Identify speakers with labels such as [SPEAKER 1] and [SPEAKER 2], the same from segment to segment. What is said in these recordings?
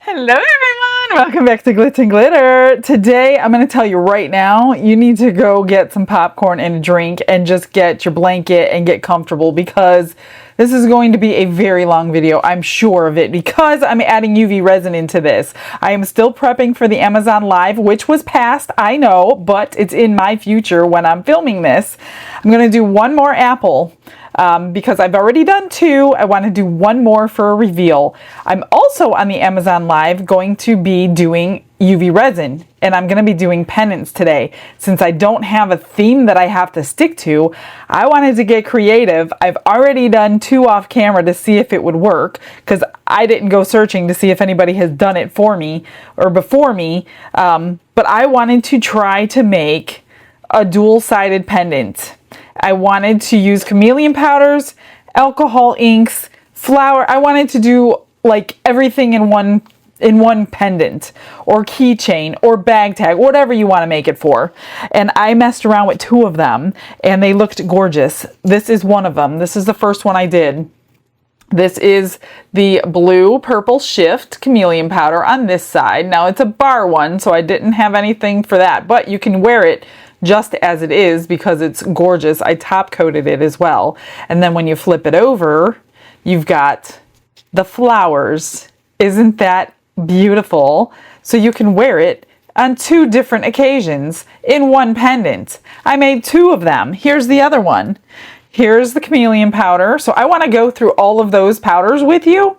[SPEAKER 1] Hello everyone! Welcome back to Glitz and Glitter. Today I'm going to tell you right now, you need to go get some popcorn and a drink and just get your blanket and get comfortable because this is going to be a very long video. I'm sure of it because I'm adding UV resin into this. I am still prepping for the Amazon Live, which was past, I know, but it's in my future when I'm filming this. I'm going to do one more apple. Because I've already done two, I want to do one more for a reveal. I'm also on the Amazon Live going to be doing UV resin, and I'm going to be doing pendants today. Since I don't have a theme that I have to stick to, I wanted to get creative. I've already done two off camera to see if it would work, because I didn't go searching to see if anybody has done it for me or before me, but I wanted to try to make a dual-sided pendant. I wanted to use chameleon powders, alcohol inks, flower. I wanted to do like everything in one pendant or keychain or bag tag, whatever you want to make it for. And I messed around with two of them and they looked gorgeous. This is one of them. This is the first one I did. This is the blue purple shift chameleon powder on this side. Now it's a bar one, so I didn't have anything for that, but you can wear it just as it is because it's gorgeous. I top coated it as well. And then when you flip it over, you've got the flowers. Isn't that beautiful? So you can wear it on two different occasions in one pendant. I made two of them. Here's the other one. Here's the chameleon powder. So I want to go through all of those powders with you,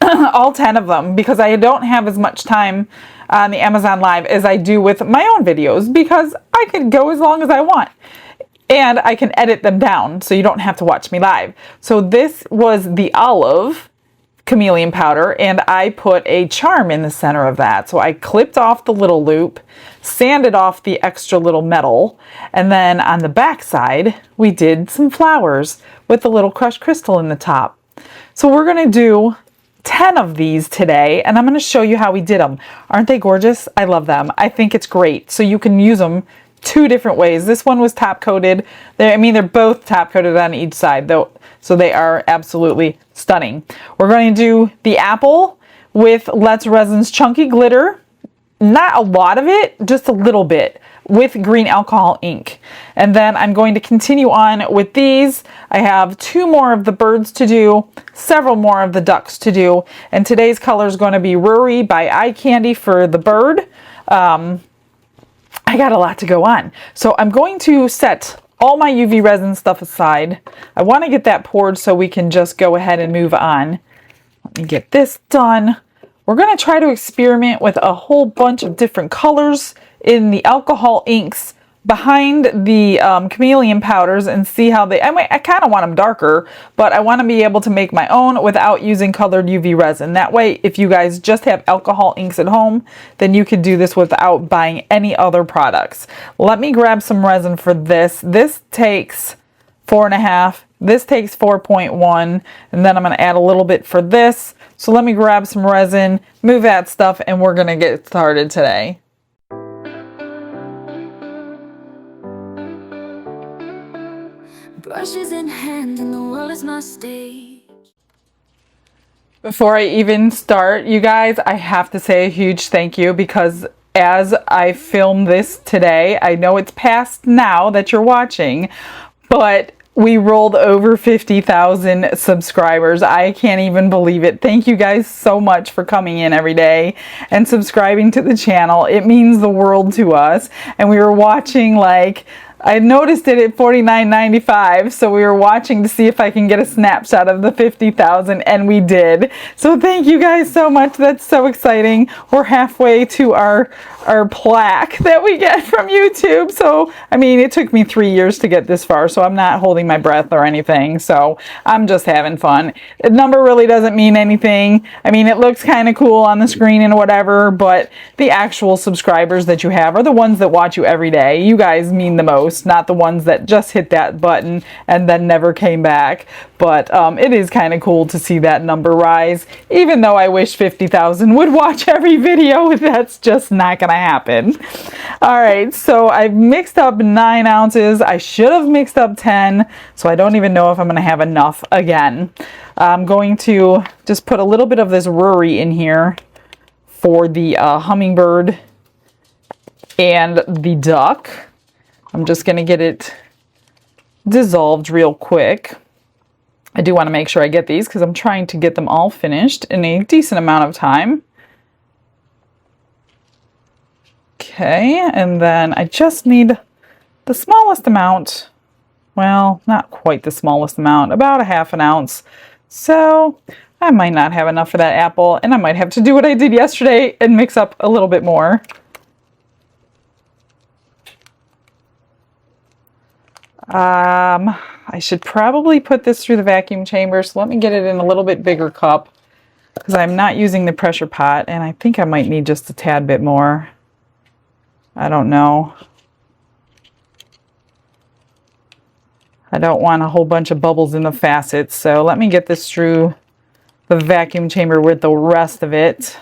[SPEAKER 1] all 10 of them, because I don't have as much time on the Amazon Live as I do with my own videos, because I could go as long as I want and I can edit them down so you don't have to watch me live. So this was the olive chameleon powder and I put a charm in the center of that. So I clipped off the little loop, sanded off the extra little metal, and then on the back side we did some flowers with a little crushed crystal in the top. So we're going to do 10 of these today and I'm going to show you how we did them. Aren't they gorgeous? I love them. I think it's great. So you can use them two different ways. This one was top coated. They're both top coated on each side though, so they are absolutely stunning. We're going to do the apple with Let's Resin's chunky glitter. Not a lot of it, just a little bit, with green alcohol ink. And then I'm going to continue on with these. I have two more of the birds to do, several more of the ducks to do, and today's color is going to be Ruri by Eye Candy for the bird. I got a lot to go on. So I'm going to set all my UV resin stuff aside. I want to get that poured so we can just go ahead and move on. Let me get this done. We're going to try to experiment with a whole bunch of different colors in the alcohol inks behind the chameleon powders and see how they, I kind of want them darker, but I want to be able to make my own without using colored UV resin. That way, if you guys just have alcohol inks at home, then you could do this without buying any other products. Let me grab some resin for this. This takes 4.5. This takes 4.1, and then I'm going to add a little bit for this. So let me grab some resin, move that stuff, and we're going to get started today. Brushes in hand and the world is my stage. Before I even start, you guys, I have to say a huge thank you because as I film this today, I know it's past now that you're watching, but we rolled over 50,000 subscribers. I can't even believe it. Thank you guys so much for coming in every day and subscribing to the channel. It means the world to us. And we were watching, like, I noticed it at $49.95, so we were watching to see if I can get a snapshot of the 50,000, and we did. So thank you guys so much. That's so exciting. We're halfway to our plaque that we get from YouTube. So, I mean, it took me 3 years to get this far, so I'm not holding my breath or anything. So I'm just having fun. The number really doesn't mean anything. I mean, it looks kind of cool on the screen and whatever, but the actual subscribers that you have are the ones that watch you every day. You guys mean the most. Not the ones that just hit that button and then never came back. But it is kind of cool to see that number rise, even though I wish 50,000 would watch every video. That's just not gonna happen. All right, so I've mixed up 9 ounces. I should have mixed up 10, so I don't even know if I'm gonna have enough again. I'm going to just put a little bit of this Ruri in here for the hummingbird and the duck. I'm just going to get it dissolved real quick. I do want to make sure I get these because I'm trying to get them all finished in a decent amount of time. Okay, and then I just need the smallest amount. Well, not quite the smallest amount, about a ½ ounce. So I might not have enough for that apple, and I might have to do what I did yesterday and mix up a little bit more. I should probably put this through the vacuum chamber, so let me get it in a little bit bigger cup because I'm not using the pressure pot, and I think I might need just a tad bit more. I don't know. I don't want a whole bunch of bubbles in the facets, so let me get this through the vacuum chamber with the rest of it,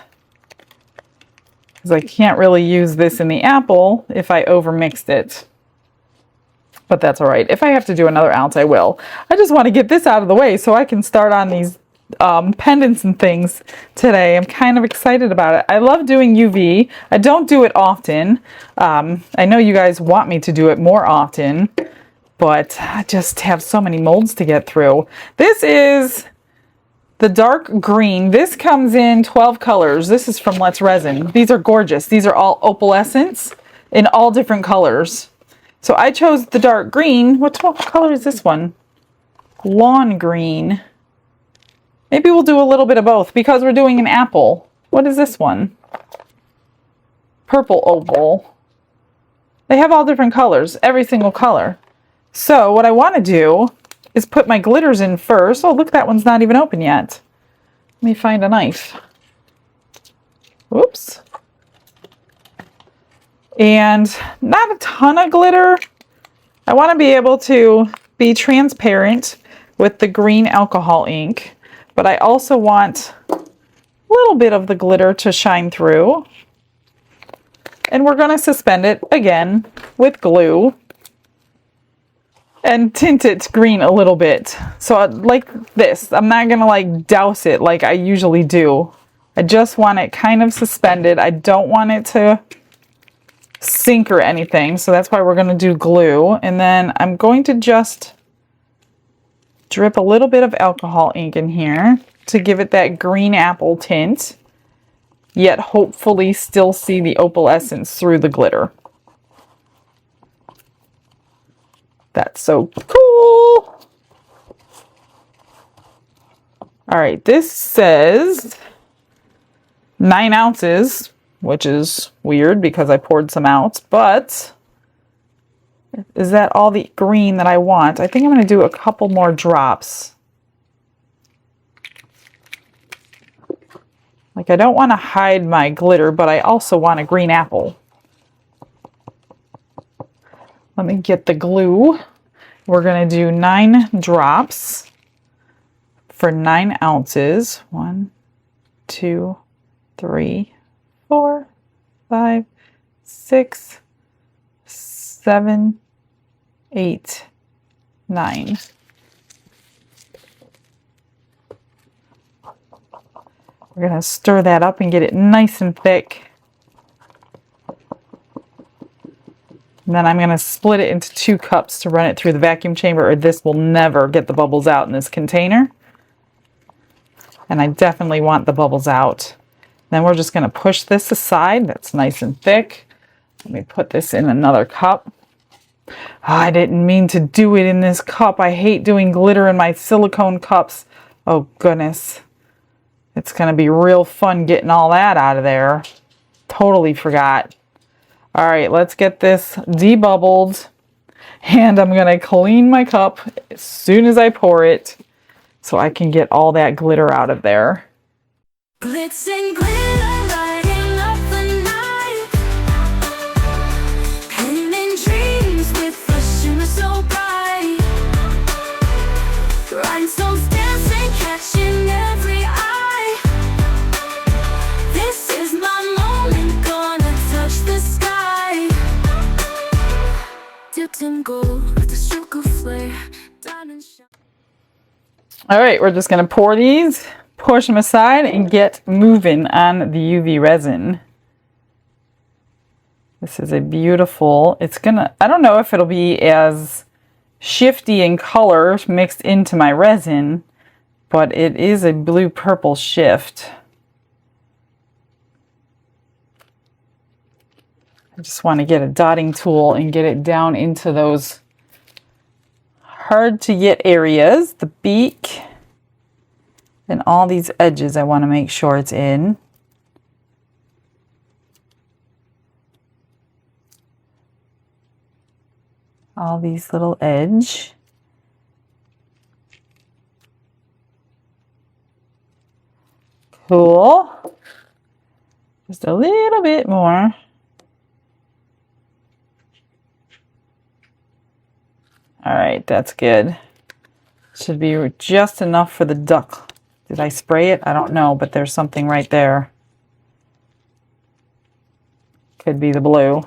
[SPEAKER 1] because I can't really use this in the apple if I overmixed it. But that's all right. If I have to do another ounce, I will. I just want to get this out of the way so I can start on these pendants and things today. I'm kind of excited about it. I love doing UV. I don't do it often. I know you guys want me to do it more often, but I just have so many molds to get through. This is the dark green. This comes in 12 colors. This is from Let's Resin. These are gorgeous. These are all opalescents in all different colors. So I chose the dark green. What color is this one? Lawn green. Maybe we'll do a little bit of both because we're doing an apple. What is this one? Purple opal. They have all different colors, every single color. So what I want to do is put my glitters in first. Oh, look, that one's not even open yet. Let me find a knife. Whoops. And not a ton of glitter. I want to be able to be transparent with the green alcohol ink, but I also want a little bit of the glitter to shine through. And we're going to suspend it again with glue and tint it green a little bit. So like this, I'm not going to like douse it like I usually do. I just want it kind of suspended. I don't want it to sink or anything, so that's why we're going to do glue. And then I'm going to just drip a little bit of alcohol ink in here to give it that green apple tint, yet hopefully still see the opalescence through the glitter. That's so cool. All right, this says 9 ounces, which is weird because I poured some out, but is that all the green that I want? I think I'm going to do a couple more drops. Like, I don't want to hide my glitter, but I also want a green apple. Let me get the glue. We're going to do 9 drops for 9 ounces. 1, 2, 3, 4, 5, 6, 7, 8, 9. We're going to stir that up and get it nice and thick. And then I'm going to split it into 2 cups to run it through the vacuum chamber, or this will never get the bubbles out in this container. And I definitely want the bubbles out. Then we're just going to push this aside. That's nice and thick. Let me put this in another cup. Oh, I didn't mean to do it in this cup. I hate doing glitter in my silicone cups. Oh, goodness. It's going to be real fun getting all that out of there. Totally forgot. All right, let's get this debubbled. And I'm going to clean my cup as soon as I pour it so I can get all that glitter out of there.
[SPEAKER 2] Glitz and glitter, lighting up the night. Painting dreams with a shimmer so bright. Rhinestones dancing, catching every eye. This is my moment, gonna touch the sky. Dipped in gold with a stroke of flare. Diamond shine.
[SPEAKER 1] All right, we're just going to pour these push them aside and get moving on the UV resin. This is a beautiful, I don't know if it'll be as shifty in color mixed into my resin, but it is a blue-purple shift. I just want to get a dotting tool and get it down into those hard to get areas, the beak, and all these edges I want to make sure it's in. All these little edge. Cool. Just a little bit more. All right, that's good. Should be just enough for the duck. Did I spray it? I don't know, but there's something right there. Could be the blue.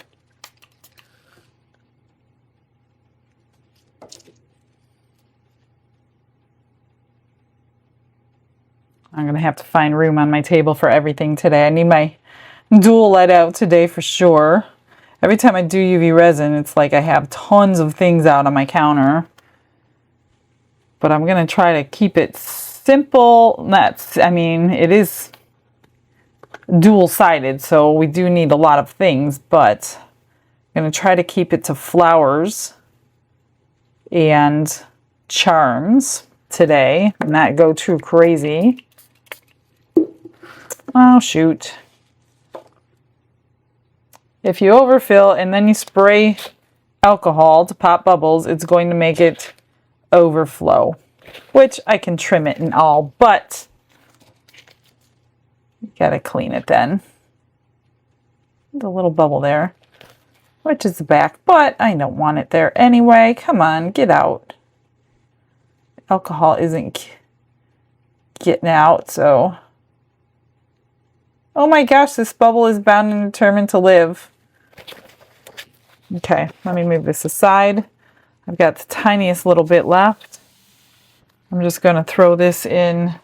[SPEAKER 1] I'm going to have to find room on my table for everything today. I need my dual let out today for sure. Every time I do UV resin, it's like I have tons of things out on my counter. But I'm going to try to keep it simple. It is dual-sided, so we do need a lot of things, but I'm going to try to keep it to flowers and charms today, and not go too crazy. Oh, shoot. If you overfill and then you spray alcohol to pop bubbles, it's going to make it overflow, which I can trim it and all, but you gotta clean it then. The little bubble there, which is the back, but I don't want it there anyway. Come on, get out. Alcohol isn't getting out, so. Oh my gosh, this bubble is bound and determined to live. Okay, let me move this aside. I've got the tiniest little bit left. I'm just going to throw this in.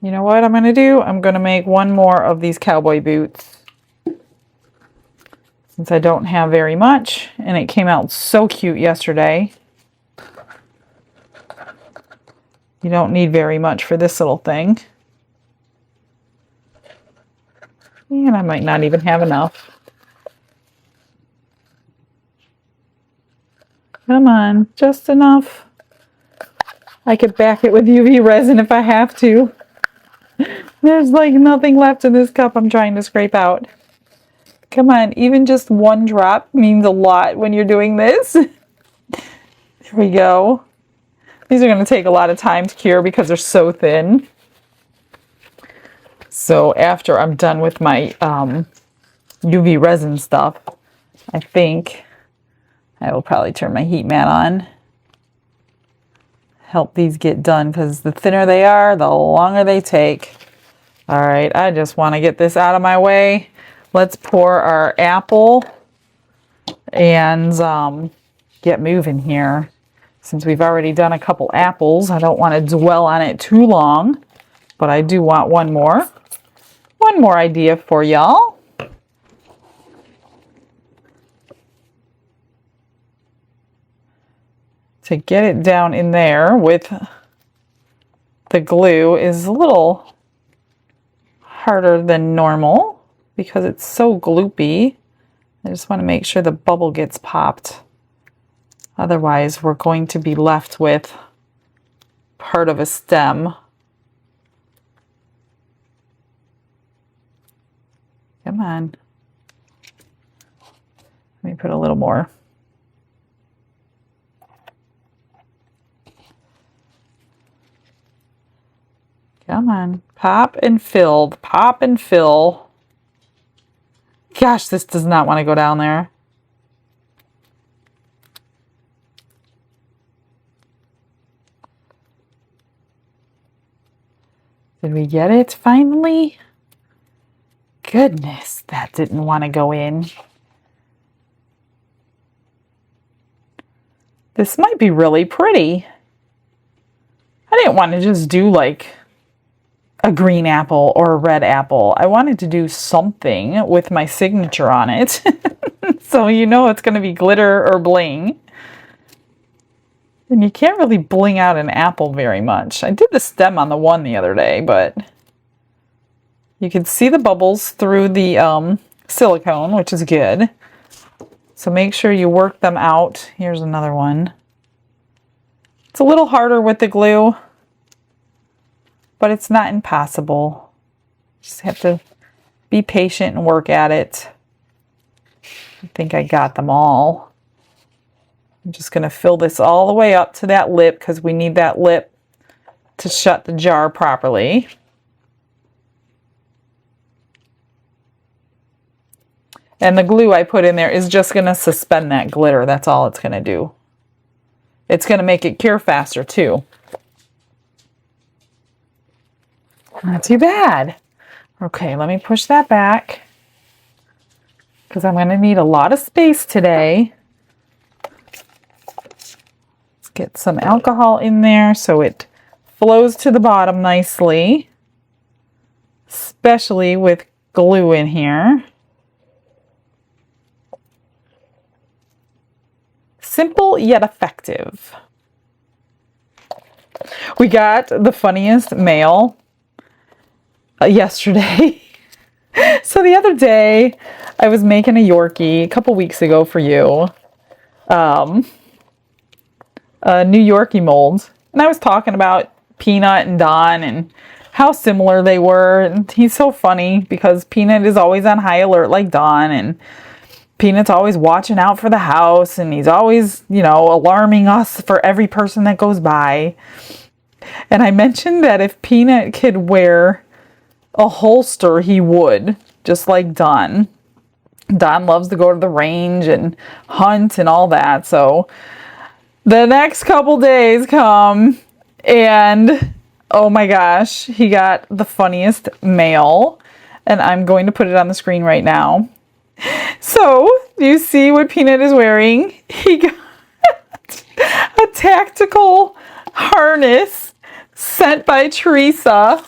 [SPEAKER 1] You know what I'm going to do? I'm going to make one more of these cowboy boots. Since I don't have very much, and it came out so cute yesterday. You don't need very much for this little thing. And I might not even have enough. Come on, just enough. I could back it with UV resin if I have to. There's like nothing left in this cup I'm trying to scrape out. Come on, even just one drop means a lot when you're doing this. There we go. These are going to take a lot of time to cure because they're so thin. So after I'm done with my UV resin stuff, I think I will probably turn my heat mat on. Help these get done, because the thinner they are, the longer they take. All right, I just want to get this out of my way. Let's pour our apple and get moving here. Since we've already done a couple apples, I don't want to dwell on it too long, but I do want one more idea for y'all. To get it down in there with the glue is a little harder than normal because it's so gloopy. I just want to make sure the bubble gets popped. Otherwise, we're going to be left with part of a stem. Come on. Let me put a little more. Come on. Pop and fill. Pop and fill. Gosh, this does not want to go down there. Did we get it finally? Goodness, that didn't want to go in. This might be really pretty. I didn't want to just do like a green apple or a red apple. I wanted to do something with my signature on it. So you know it's going to be glitter or bling. And you can't really bling out an apple very much. I did the stem on the one the other day, but you can see the bubbles through the silicone, which is good. So make sure you work them out. Here's another one. It's a little harder with the glue, but it's not impossible. Just have to be patient and work at it. I think I got them all. I'm just going to fill this all the way up to that lip because we need that lip to shut the jar properly. And the glue I put in there is just going to suspend that glitter. That's all it's going to do. It's going to make it cure faster too. Not too bad. Okay, let me push that back because I'm going to need a lot of space today. Let's get some alcohol in there so it flows to the bottom nicely, especially with glue in here. Simple yet effective. We got the funniest mail yesterday. So the other day I was making a Yorkie a couple weeks ago for you. A new Yorkie mold. And I was talking about Peanut and Don and how similar they were. And he's so funny because Peanut is always on high alert like Don, and Peanut's always watching out for the house, and he's always, you know, alarming us for every person that goes by. And I mentioned that if Peanut could wear a holster, he would, just like Don. Don loves to go to the range and hunt and all that. So the next couple days come, and oh my gosh, he got the funniest mail. And I'm going to put it on the screen right now. So, you see what Peanut is wearing? He got a tactical harness sent by Teresa.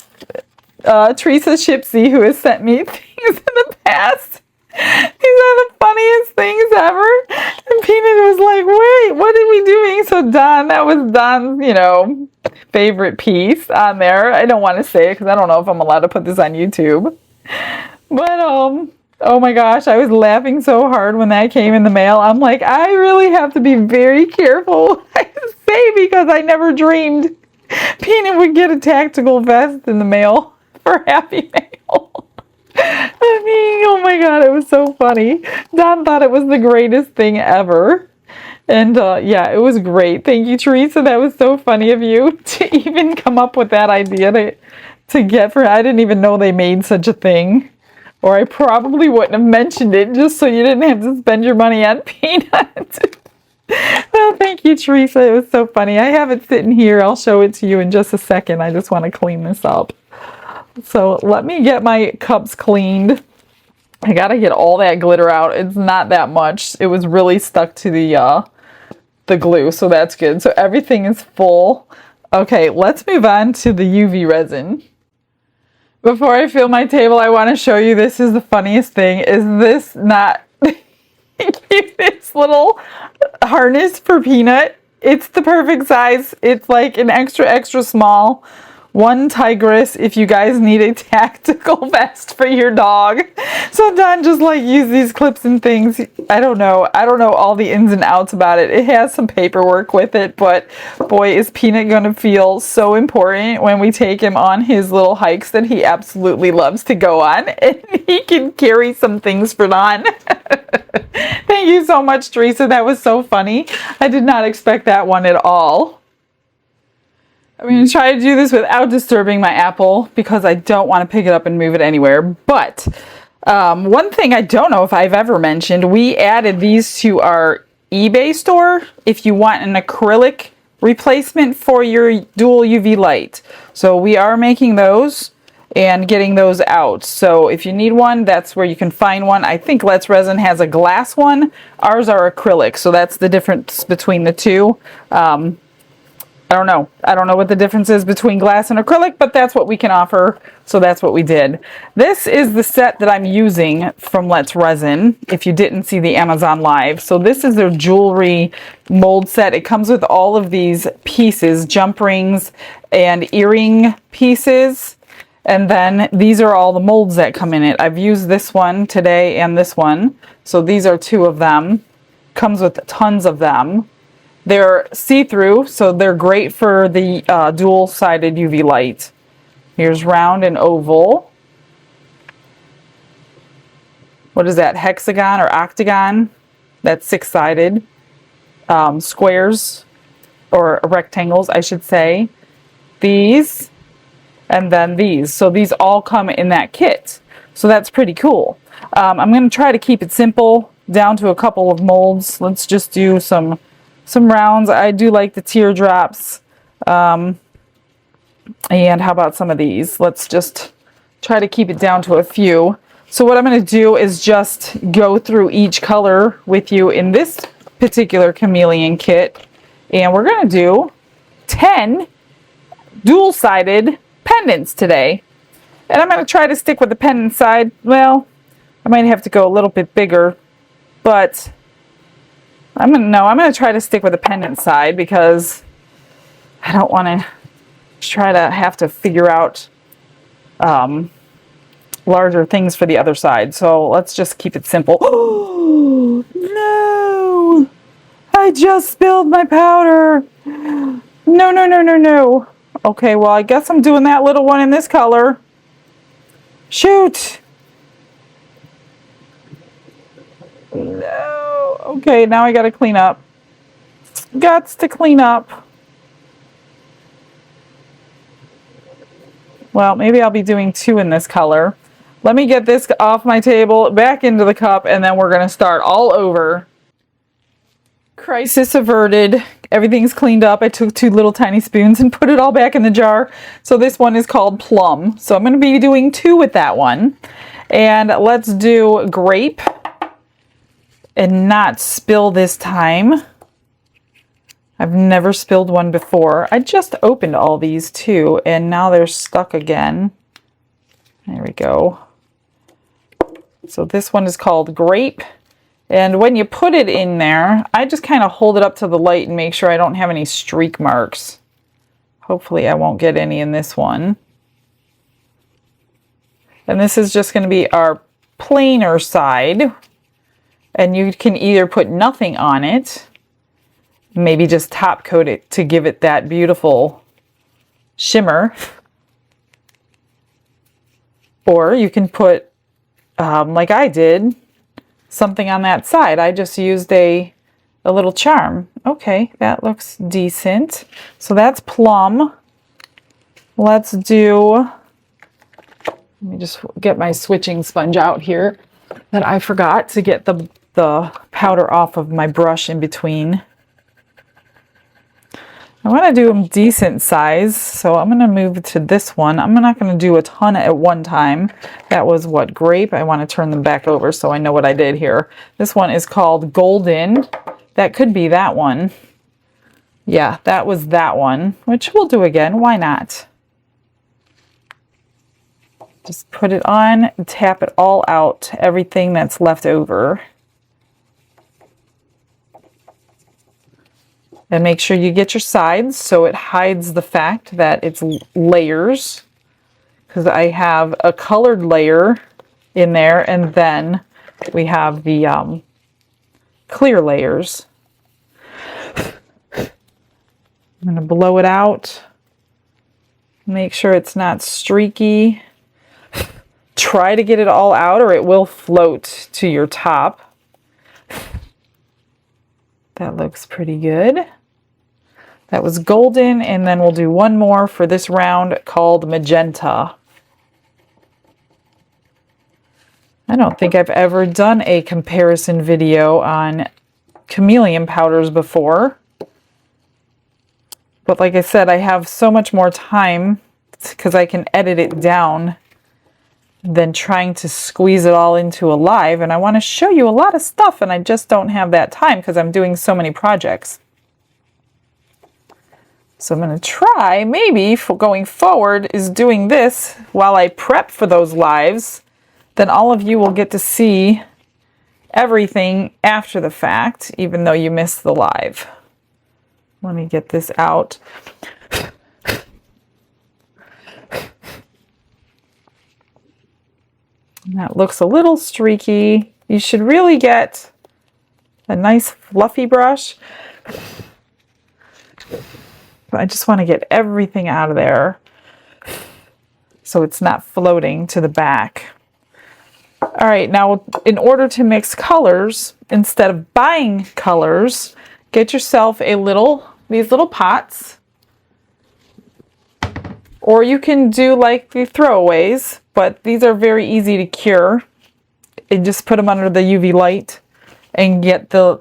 [SPEAKER 1] Teresa Shipsy, who has sent me things in the past. These are the funniest things ever. And Peanut was like, wait, what are we doing? So Don, that was Don's, you know, favorite piece on there. I don't want to say it because I don't know if I'm allowed to put this on YouTube. But, oh my gosh, I was laughing so hard when that came in the mail. I'm like, I really have to be very careful what I say because I never dreamed Peanut would get a tactical vest in the mail for Happy Mail. I mean, oh my god, it was so funny. Don thought it was the greatest thing ever. And yeah, it was great. Thank you, Teresa. That was so funny of you to even come up with that idea to get for. I didn't even know they made such a thing. Or I probably wouldn't have mentioned it just so you didn't have to spend your money on Peanut. Well, thank you, Teresa. It was so funny. I have it sitting here. I'll show it to you in just a second. I just want to clean this up. So let me get my cups cleaned. I got to get all that glitter out. It's not that much. It was really stuck to the glue, so that's good. So everything is full. Okay, let's move on to the UV resin. Before I fill my table, I want to show you, this is the funniest thing. Is this not this little harness for Peanut? It's the perfect size. It's like an extra small. One tigress if you guys need a tactical vest for your dog. So Don just like used these clips and things. I don't know all the ins and outs about it. It has some paperwork with it, but boy, is Peanut gonna feel so important when we take him on his little hikes that he absolutely loves to go on, and he can carry some things for Don. Thank you so much, Teresa. That was so funny. I did not expect that one at all. I'm going to try to do this without disturbing my apple because I don't want to pick it up and move it anywhere. But one thing I don't know if I've ever mentioned, we added these to our eBay store if you want an acrylic replacement for your dual UV light. So we are making those and getting those out. So if you need one, that's where you can find one. I think Let's Resin has a glass one. Ours are acrylic, so that's the difference between the two. I don't know. I don't know what the difference is between glass and acrylic, but that's what we can offer, so that's what we did. This is the set that I'm using from Let's Resin, if you didn't see the Amazon Live. So this is their jewelry mold set. It comes with all of these pieces, jump rings and earring pieces. And then these are all the molds that come in it. I've used this one today and this one. So these are two of them. Comes with tons of them. They're see-through, so they're great for the dual-sided UV light. Here's round and oval. What is that, hexagon or octagon? That's six-sided. Squares, or rectangles, I should say. These, and then these. So these all come in that kit. So that's pretty cool. I'm going to try to keep it simple, down to a couple of molds. Let's just do some rounds. I do like the teardrops. And how about some of these? Let's just try to keep it down to a few. So what I'm going to do is just go through each color with you in this particular chameleon kit. And we're going to do 10 dual-sided pendants today. And I'm going to try to stick with the pendant side. Well, I might have to go a little bit bigger, but I'm going to try to stick with the pendant side because I don't want to try to have to figure out larger things for the other side. So let's just keep it simple. Oh, no! I just spilled my powder. No, no, no, no, no. Okay, well, I guess I'm doing that little one in this color. Shoot! No. Okay, now I gotta clean up. Gots to clean up. Well, maybe I'll be doing two in this color. Let me get this off my table, back into the cup, and then we're gonna start all over. Crisis averted. Everything's cleaned up. I took two little tiny spoons and put it all back in the jar. So this one is called Plum. So I'm gonna be doing two with that one. And let's do Grape. And not spill this time. I've never spilled one before. I just opened all these too, and now they're stuck again. There we go. So this one is called Grape. And when you put it in there, I just kind of hold it up to the light and make sure I don't have any streak marks. Hopefully I won't get any in this one. And this is just going to be our plainer side. And you can either put nothing on it, maybe just top coat it to give it that beautiful shimmer. Or you can put, like I did, something on that side. I just used a little charm. Okay, that looks decent. So that's Plum. Let's do, let me just get my switching sponge out here that I forgot to get the powder off of my brush in between. I want to do them decent size, so I'm going to move to this one. I'm not going to do a ton at one time. That was what, Grape? I want to turn them back over so I know what I did here. This one is called Golden. That could be that one. Yeah, that was that one, which we'll do again. Why not? Just put it on and tap it all out, everything that's left over. And make sure you get your sides so it hides the fact that it's layers. Because I have a colored layer in there, and then we have the clear layers. I'm going to blow it out. Make sure it's not streaky. Try to get it all out or it will float to your top. That looks pretty good. That was Golden, and then we'll do one more for this round called Magenta. I don't think I've ever done a comparison video on chameleon powders before. But like I said, I have so much more time because I can edit it down than trying to squeeze it all into a live. And I want to show you a lot of stuff, and I just don't have that time because I'm doing so many projects. So I'm going to try, maybe for going forward, is doing this while I prep for those lives. Then all of you will get to see everything after the fact, even though you missed the live. Let me get this out. That looks a little streaky. You should really get a nice fluffy brush. But I just want to get everything out of there so it's not floating to the back. All right, now in order to mix colors, instead of buying colors, get yourself these little pots. Or you can do like the throwaways, but these are very easy to cure. And just put them under the UV light and get the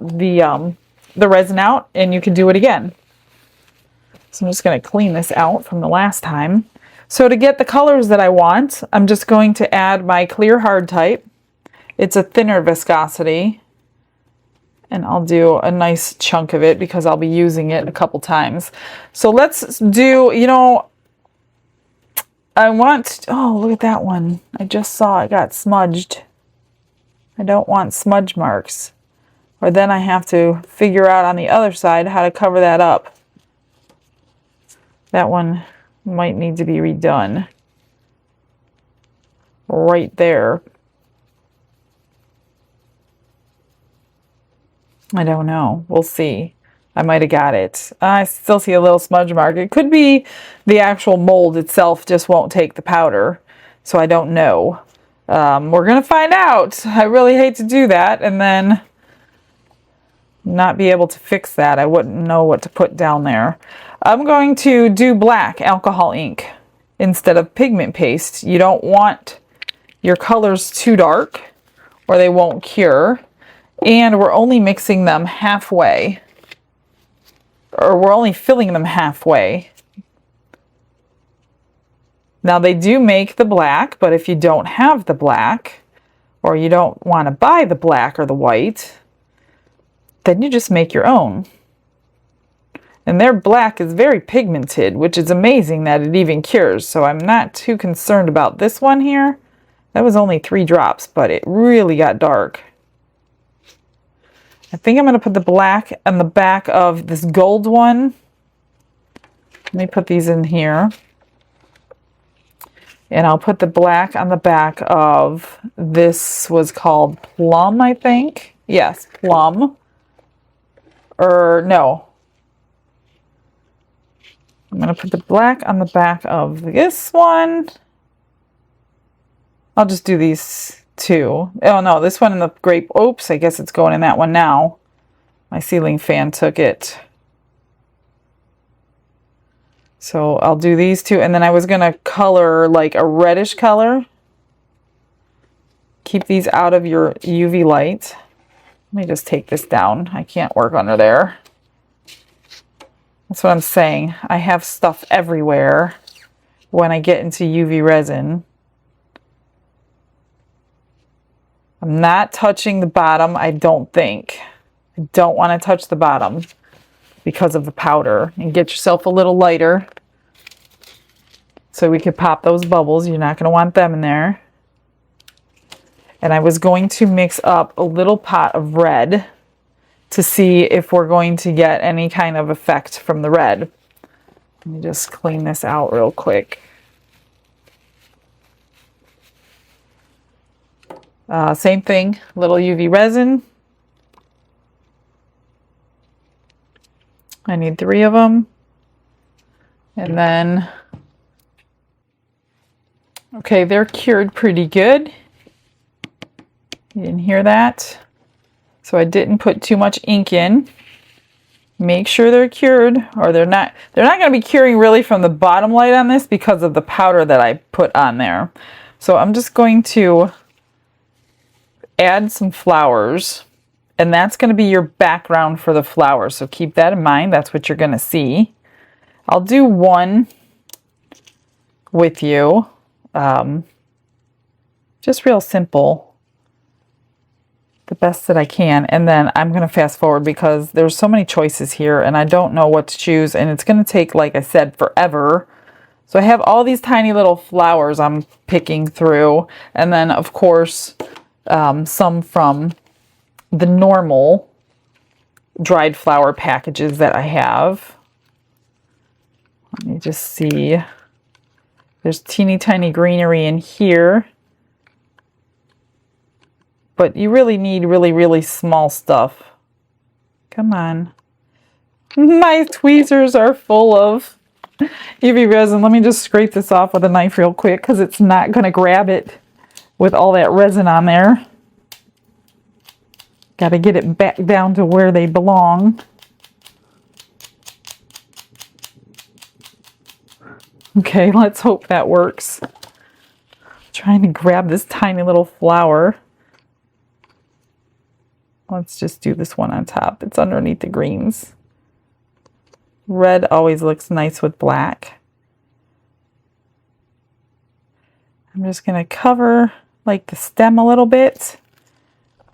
[SPEAKER 1] resin out, and you can do it again. So I'm just going to clean this out from the last time. So to get the colors that I want, I'm just going to add my clear hard type. It's a thinner viscosity. And I'll do a nice chunk of it because I'll be using it a couple times. So let's do, oh, look at that one. I just saw it got smudged. I don't want smudge marks. Or then I have to figure out on the other side how to cover that up. That one might need to be redone. Right there. I don't know. We'll see. I might have got it. I still see a little smudge mark. It could be the actual mold itself just won't take the powder. So I don't know. We're going to find out. I really hate to do that and then not be able to fix that. I wouldn't know what to put down there. I'm going to do black alcohol ink instead of pigment paste. You don't want your colors too dark or they won't cure. And we're only mixing them halfway. Or we're only filling them halfway. Now they do make the black, but if you don't have the black, or you don't want to buy the black or the white, then you just make your own. And their black is very pigmented, which is amazing that it even cures. So I'm not too concerned about this one here. That was only 3 drops, but it really got dark. I think I'm going to put the black on the back of this gold one. Let me put these in here. And I'll put the black on the back of, this was called Plum, I think. Yes, Plum. Or no. I'm going to put the black on the back of this one. I'll just do these 2. Oh no, this one in the grape. Oops, I guess it's going in that one now. My ceiling fan took it. So I'll do these 2, and then I was going to color like a reddish color. Keep these out of your UV light. Let me just take this down. I can't work under there. That's what I'm saying. I have stuff everywhere when I get into UV resin. I'm not touching the bottom, I don't think. I don't want to touch the bottom because of the powder. And get yourself a little lighter so we could pop those bubbles. You're not going to want them in there. And I was going to mix up a little pot of red to see if we're going to get any kind of effect from the red. Let me just clean this out real quick. Same thing, little UV resin. I need 3 of them. And then, okay, they're cured pretty good. You didn't hear that? So I didn't put too much ink in. Make sure they're cured, or they're not going to be curing really from the bottom light on this because of the powder that I put on there. So I'm just going to add some flowers, and that's going to be your background for the flowers. So keep that in mind. That's what you're going to see. I'll do one with you. Just real simple. The best that I can. And then I'm going to fast forward because there's so many choices here and I don't know what to choose. And it's going to take, like I said, forever. So I have all these tiny little flowers I'm picking through. And then, of course, some from the normal dried flower packages that I have. Let me just see. There's teeny tiny greenery in here. But you really need really, really small stuff. Come on. My tweezers are full of UV resin. Let me just scrape this off with a knife real quick because it's not going to grab it with all that resin on there. Got to get it back down to where they belong. Okay, let's hope that works. Trying to grab this tiny little flower. Let's just do this one on top. It's underneath the greens. Red always looks nice with black. I'm just going to cover like the stem a little bit.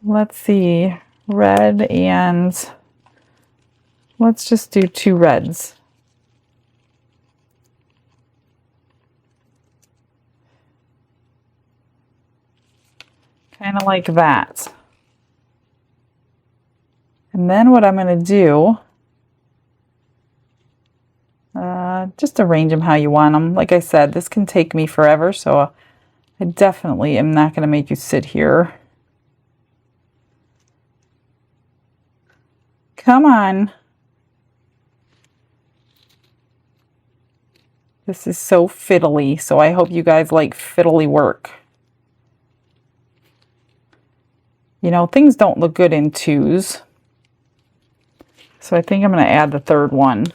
[SPEAKER 1] Let's see, red, and let's just do 2 reds. Kind of like that. And then what I'm going to do, just arrange them how you want them. Like I said, this can take me forever, so I definitely am not going to make you sit here. Come on. This is so fiddly, so I hope you guys like fiddly work. You know, things don't look good in 2s. So I think I'm going to add the 3rd one.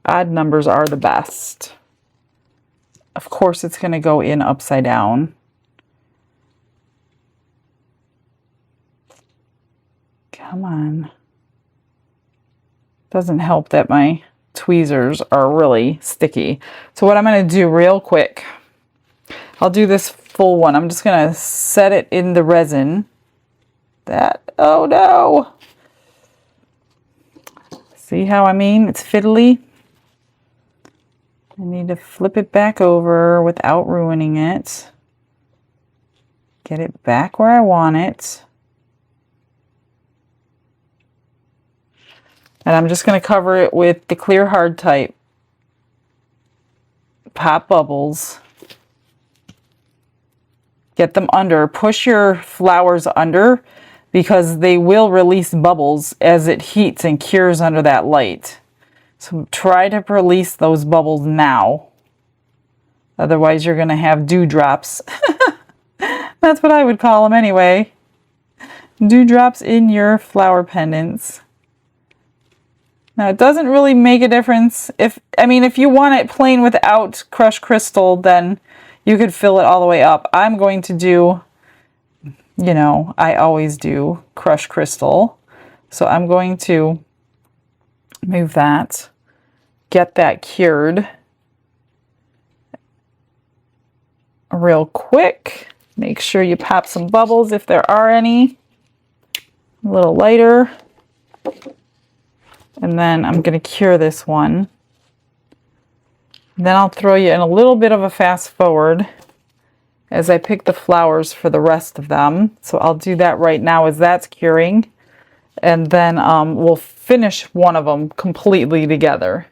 [SPEAKER 1] Odd numbers are the best. Of course, it's going to go in upside down. Come on. Doesn't help that my tweezers are really sticky. So what I'm going to do real quick, I'll do this full one. I'm just going to set it in the resin. Oh no. See how I mean? It's fiddly. I need to flip it back over without ruining it. Get it back where I want it. And I'm just going to cover it with the clear hard type. Pop bubbles. Get them under. Push your flowers under because they will release bubbles as it heats and cures under that light. So try to release those bubbles now. Otherwise you're going to have dewdrops. That's what I would call them anyway. Dewdrops in your flower pendants. Now it doesn't really make a difference. If you want it plain without crushed crystal, then you could fill it all the way up. I'm going to do, you know, I always do crushed crystal. So I'm going to move that, get that cured real quick. Make sure you pop some bubbles if there are any. A little lighter. And then I'm going to cure this one. Then I'll throw you in a little bit of a fast forward as I pick the flowers for the rest of them. So I'll do that right now as that's curing. And then we'll finish one of them completely together.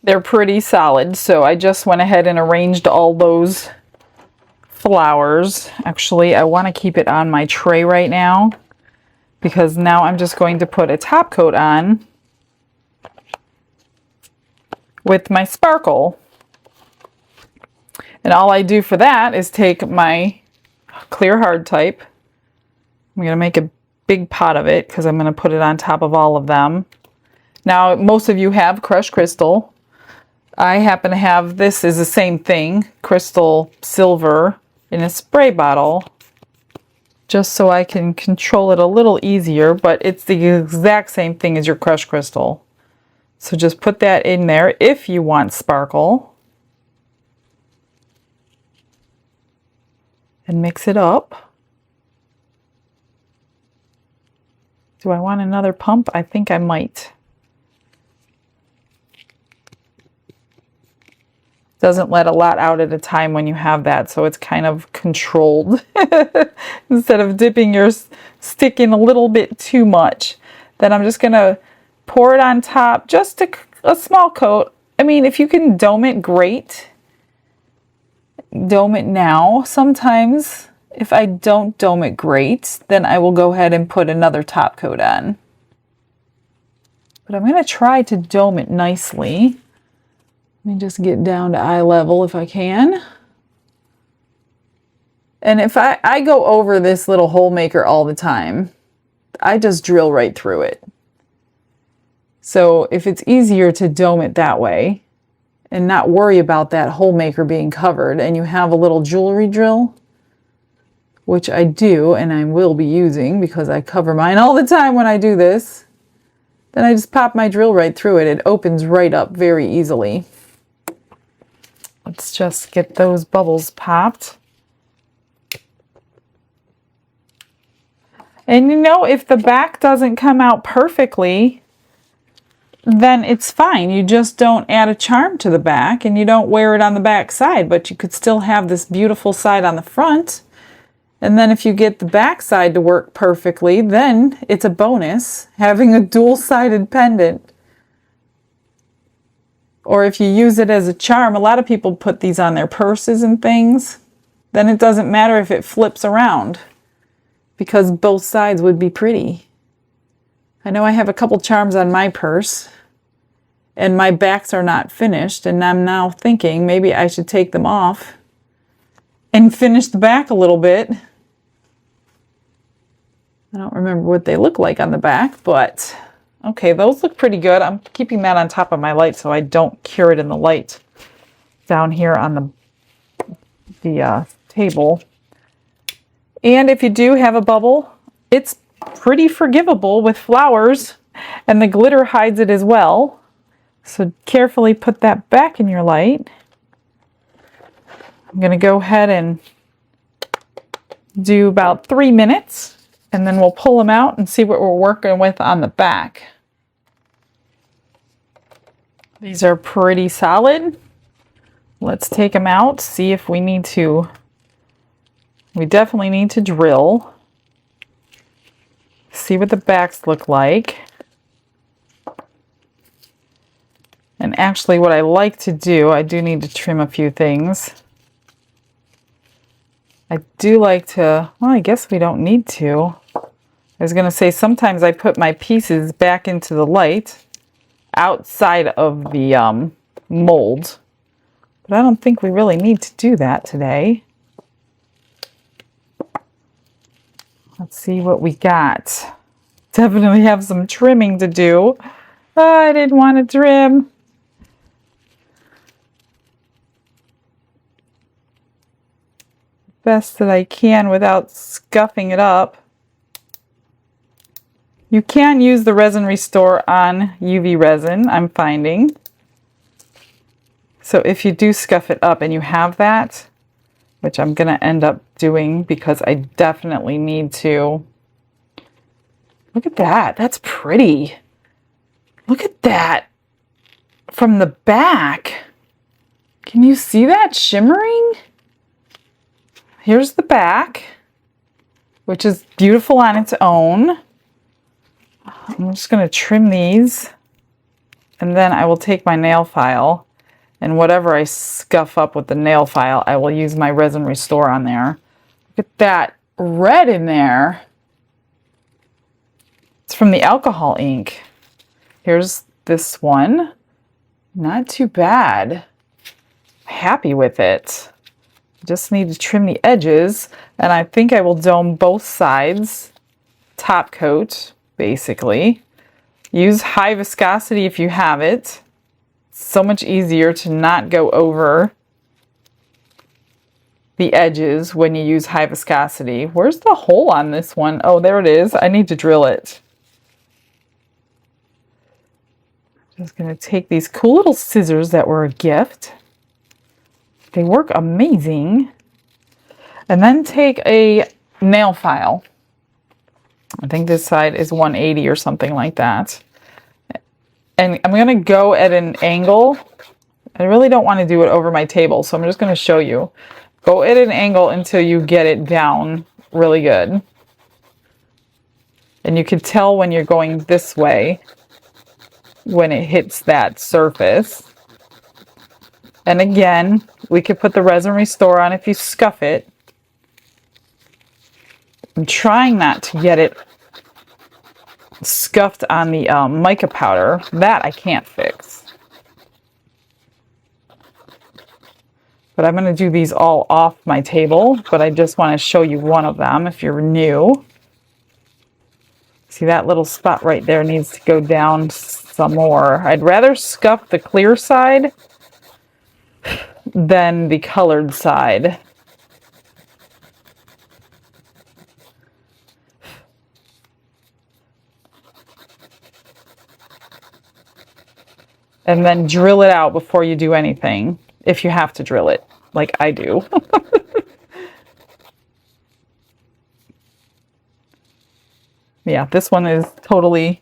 [SPEAKER 1] They're pretty solid, so I just went ahead and arranged all those flowers. Actually, I want to keep it on my tray right now because now I'm just going to put a top coat on with my sparkle. And all I do for that is take my clear hard type. I'm going to make a big pot of it because I'm going to put it on top of all of them. Now, most of you have crushed crystal. I happen to have, this is the same thing, crystal silver in a spray bottle, just so I can control it a little easier, but it's the exact same thing as your crushed crystal. So just put that in there if you want sparkle. And mix it up. Do I want another pump? I think I might. Doesn't let a lot out at a time when you have that, so it's kind of controlled. Instead of dipping your stick in a little bit too much. Then I'm just going to pour it on top, just a small coat. I mean, if you can dome it, great. Dome it now. Sometimes, if I don't dome it great, then I will go ahead and put another top coat on. But I'm going to try to dome it nicely. Let me just get down to eye level if I can. And if I go over this little hole maker all the time, I just drill right through it. So if it's easier to dome it that way and not worry about that hole maker being covered, and you have a little jewelry drill, which I do and I will be using because I cover mine all the time when I do this, then I just pop my drill right through it. It opens right up very easily. Let's just get those bubbles popped. And you know, if the back doesn't come out perfectly, then it's fine. You just don't add a charm to the back and you don't wear it on the back side, but you could still have this beautiful side on the front. And then if you get the back side to work perfectly, then it's a bonus having a dual-sided pendant. Or if you use it as a charm, a lot of people put these on their purses and things, then it doesn't matter if it flips around because both sides would be pretty. I know I have a couple charms on my purse and my backs are not finished, and I'm now thinking maybe I should take them off and finish the back a little bit. I don't remember what they look like on the back, but okay, those look pretty good. I'm keeping that on top of my light so I don't cure it in the light down here on the table. And if you do have a bubble, it's pretty forgivable with flowers, and the glitter hides it as well. So carefully put that back in your light. I'm going to go ahead and do about 3 minutes, and then we'll pull them out and see what we're working with on the back. These are pretty solid. Let's take them out, see if we need to. We definitely need to drill. See what the backs look like. And actually what I like to do, I do need to trim a few things. I do like to, well, I guess we don't need to. I was going to say sometimes I put my pieces back into the light outside of the mold. But I don't think we really need to do that today. Let's see what we got. Definitely have some trimming to do. Oh, I didn't want to trim. Best that I can without scuffing it up. You can use the Resin Restore on UV resin, I'm finding. So if you do scuff it up and you have that, which I'm going to end up doing because I definitely need to. Look at that. That's pretty. Look at that from the back. Can you see that shimmering? Here's the back, which is beautiful on its own. I'm just going to trim these. And then I will take my nail file, and whatever I scuff up with the nail file, I will use my Resin Restore on there. Look at that red in there. It's from the alcohol ink. Here's this one. Not too bad. Happy with it. Just need to trim the edges, and I think I will dome both sides. Top coat, basically. Use high viscosity if you have it. It's so much easier to not go over the edges when you use high viscosity. Where's the hole on this one? Oh, there it is. I need to drill it. Just gonna take these cool little scissors that were a gift. They work amazing. And then take a nail file. I think this side is 180 or something like that. And I'm gonna go at an angle. I really don't want to do it over my table, so I'm just gonna show you. Go at an angle until you get it down really good. And you can tell when you're going this way when it hits that surface. And again, we could put the Resin Restore on if you scuff it. I'm trying not to get it scuffed on the mica powder. That I can't fix. But I'm going to do these all off my table, but I just want to show you one of them if you're new. See, that little spot right there needs to go down some more. I'd rather scuff the clear side than the colored side. And then drill it out before you do anything, if you have to drill it, like I do. Yeah, this one is totally...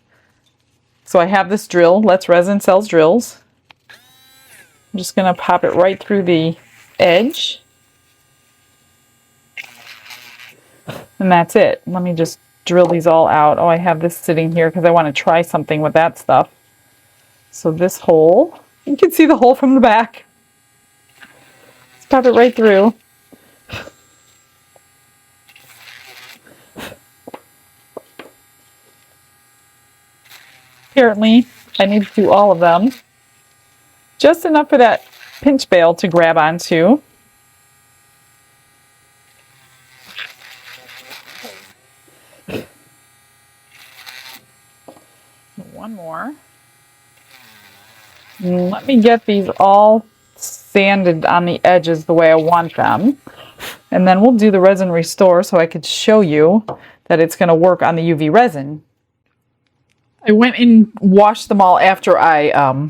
[SPEAKER 1] So I have this drill. Let's Resin sells drills. I'm just going to pop it right through the edge. And that's it. Let me just drill these all out. Oh, I have this sitting here because I want to try something with that stuff. So this hole, you can see the hole from the back. Let's pop it right through. Apparently, I need to do all of them. Just enough for that pinch bail to grab onto. One more. Let me get these all sanded on the edges the way I want them. And then we'll do the Resin Restore so I could show you that it's going to work on the UV resin. I went and washed them all after I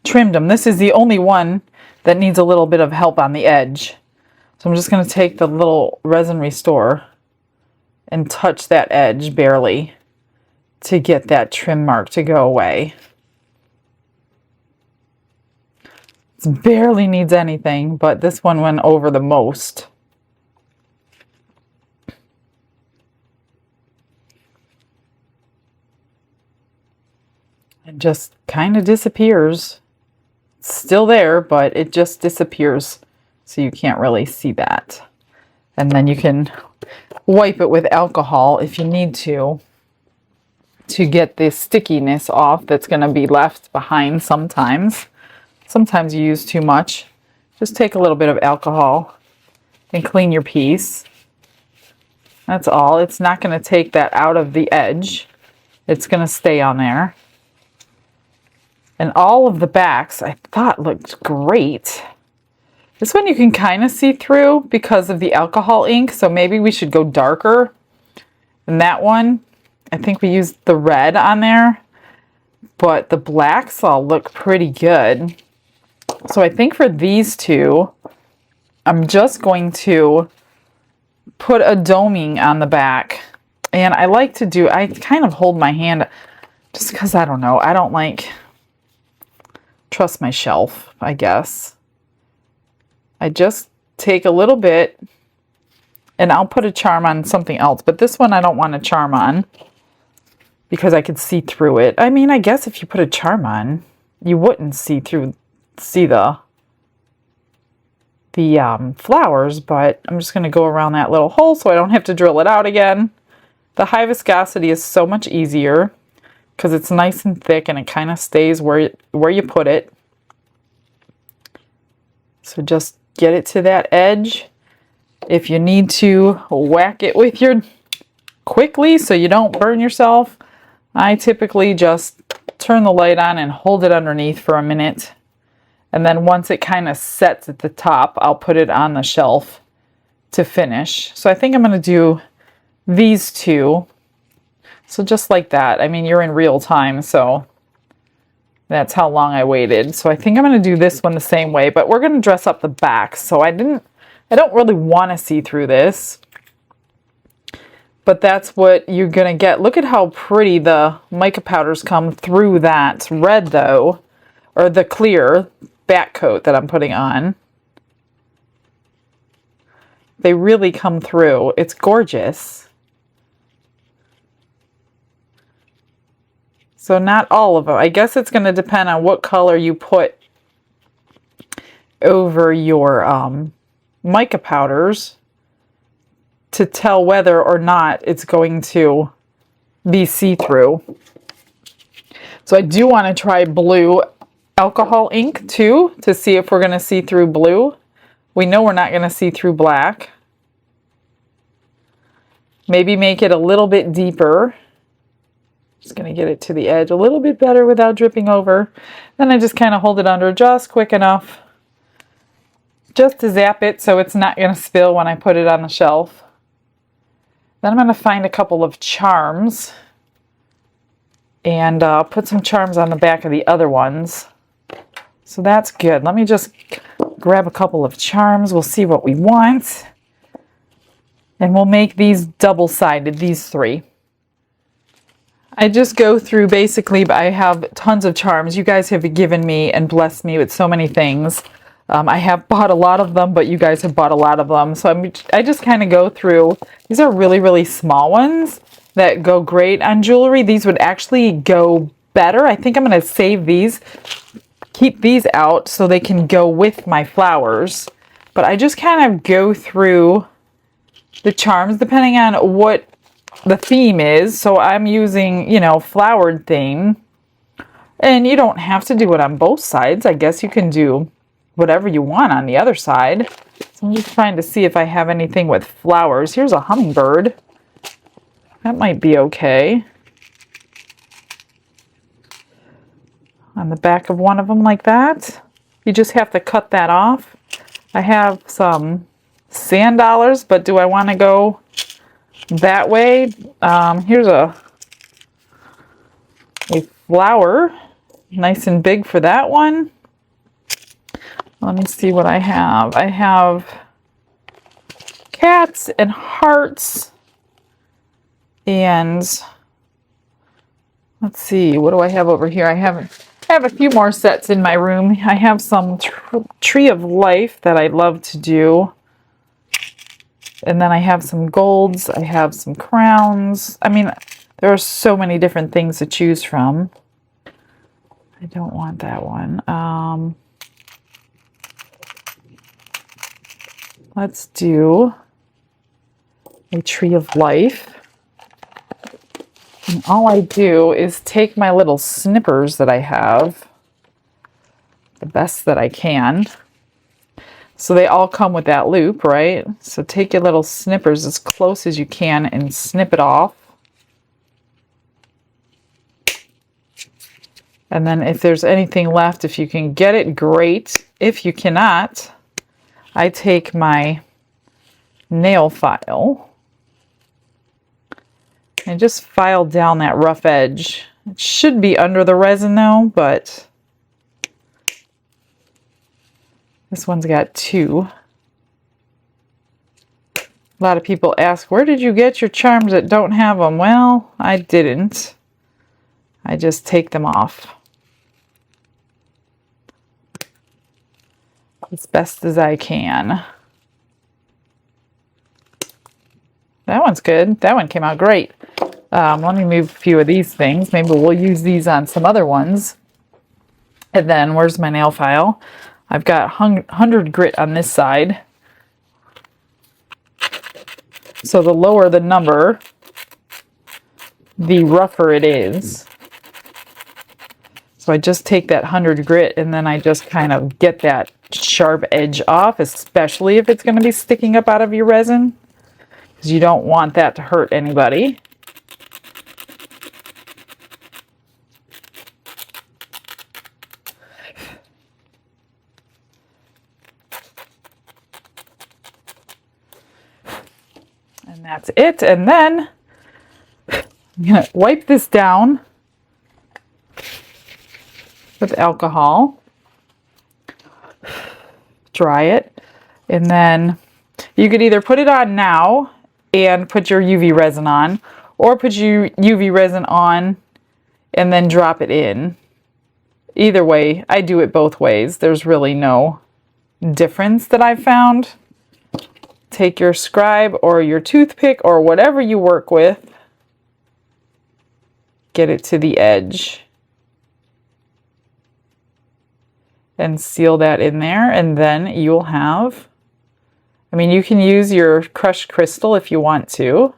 [SPEAKER 1] trimmed them. This is the only one that needs a little bit of help on the edge. So I'm just going to take the little Resin Restore and touch that edge barely to get that trim mark to go away. It barely needs anything, but this one went over the most. It just kind of disappears. It's still there, but it just disappears, so you can't really see that. And then you can wipe it with alcohol if you need to get the stickiness off that's going to be left behind sometimes. Sometimes you use too much. Just take a little bit of alcohol and clean your piece. That's all. It's not going to take that out of the edge. It's going to stay on there. And all of the backs I thought looked great. This one you can kind of see through because of the alcohol ink, so maybe we should go darker. And that one, I think we used the red on there, but the blacks all look pretty good. So I think for these two, I'm just going to put a doming on the back. And I like to do, I kind of hold my hand just because I don't know. I don't like, trust my shelf, I guess. I just take a little bit and I'll put a charm on something else. But this one I don't want a charm on because I could see through it. I mean, I guess if you put a charm on, you wouldn't see the flowers, but I'm just going to go around that little hole so I don't have to drill it out again. The high viscosity is so much easier because it's nice and thick and it kind of stays where you put it. So just get it to that edge. If you need to whack it with your quickly so you don't burn yourself, I typically just turn the light on and hold it underneath for a minute. And then once it kind of sets at the top, I'll put it on the shelf to finish. So I think I'm going to do these two. So just like that. I mean, you're in real time, so that's how long I waited. So I think I'm going to do this one the same way, but we're going to dress up the back. So I don't really want to see through this, but that's what you're going to get. Look at how pretty the mica powders come through that red though, or the clear back coat that I'm putting on. They really come through. It's gorgeous. So not all of them. I guess it's going to depend on what color you put over your mica powders to tell whether or not it's going to be see-through. So I do want to try blue alcohol ink too to see if we're going to see through blue. We know we're not going to see through black. Maybe make it a little bit deeper. Just going to get it to the edge a little bit better without dripping over. Then I just kind of hold it under just quick enough just to zap it so it's not going to spill when I put it on the shelf. Then I'm going to find a couple of charms and put some charms on the back of the other ones. So that's good. Let me just grab a couple of charms. We'll see what we want. And we'll make these double-sided, these three. I just go through basically, I have tons of charms. You guys have given me and blessed me with so many things. I have bought a lot of them, but you guys have bought a lot of them. So I just kind of go through. These are really, really small ones that go great on jewelry. These would actually go better. I think I'm going to save these, keep these out so they can go with my flowers. But I just kind of go through the charms depending on what the theme is. So I'm using, flowered theme. And you don't have to do it on both sides. I guess you can do whatever you want on the other side. So I'm just trying to see if I have anything with flowers. Here's a hummingbird. That might be okay. On the back of one of them like that. You just have to cut that off. I have some sand dollars, but do I want to go that way? Here's a flower. Nice and big for that one. Let me see what I have. I have cats and hearts. And let's see, what do I have over here? I have a few more sets in my room. I have some Tree of Life that I love to do. And then I have some golds. I have some crowns. I mean, there are so many different things to choose from. I don't want that one. Let's do a Tree of Life. And all I do is take my little snippers that I have, the best that I can. So they all come with that loop, right? So take your little snippers as close as you can and snip it off. And then if there's anything left, if you can get it, great. If you cannot, I take my nail file and just file down that rough edge. It should be under the resin though, but this one's got two. A lot of people ask, where did you get your charms that don't have them? Well, I didn't. I just take them off as best as I can. That one's good. That one came out great. Let me move a few of these things. Maybe we'll use these on some other ones. And then where's my nail file? I've got 100 grit on this side. So the lower the number, the rougher it is. So I just take that 100 grit and then I just kind of get that sharp edge off, especially if it's going to be sticking up out of your resin, because you don't want that to hurt anybody. And that's it. And then I'm going to wipe this down with alcohol, dry it, and then you could either put it on now and put your UV resin on, or put your UV resin on and then drop it in. Either way, I do it both ways. There's really no difference that I've found. Take your scribe or your toothpick or whatever you work with, get it to the edge, and seal that in there, and then you'll have, I mean, you can use your crushed crystal if you want to.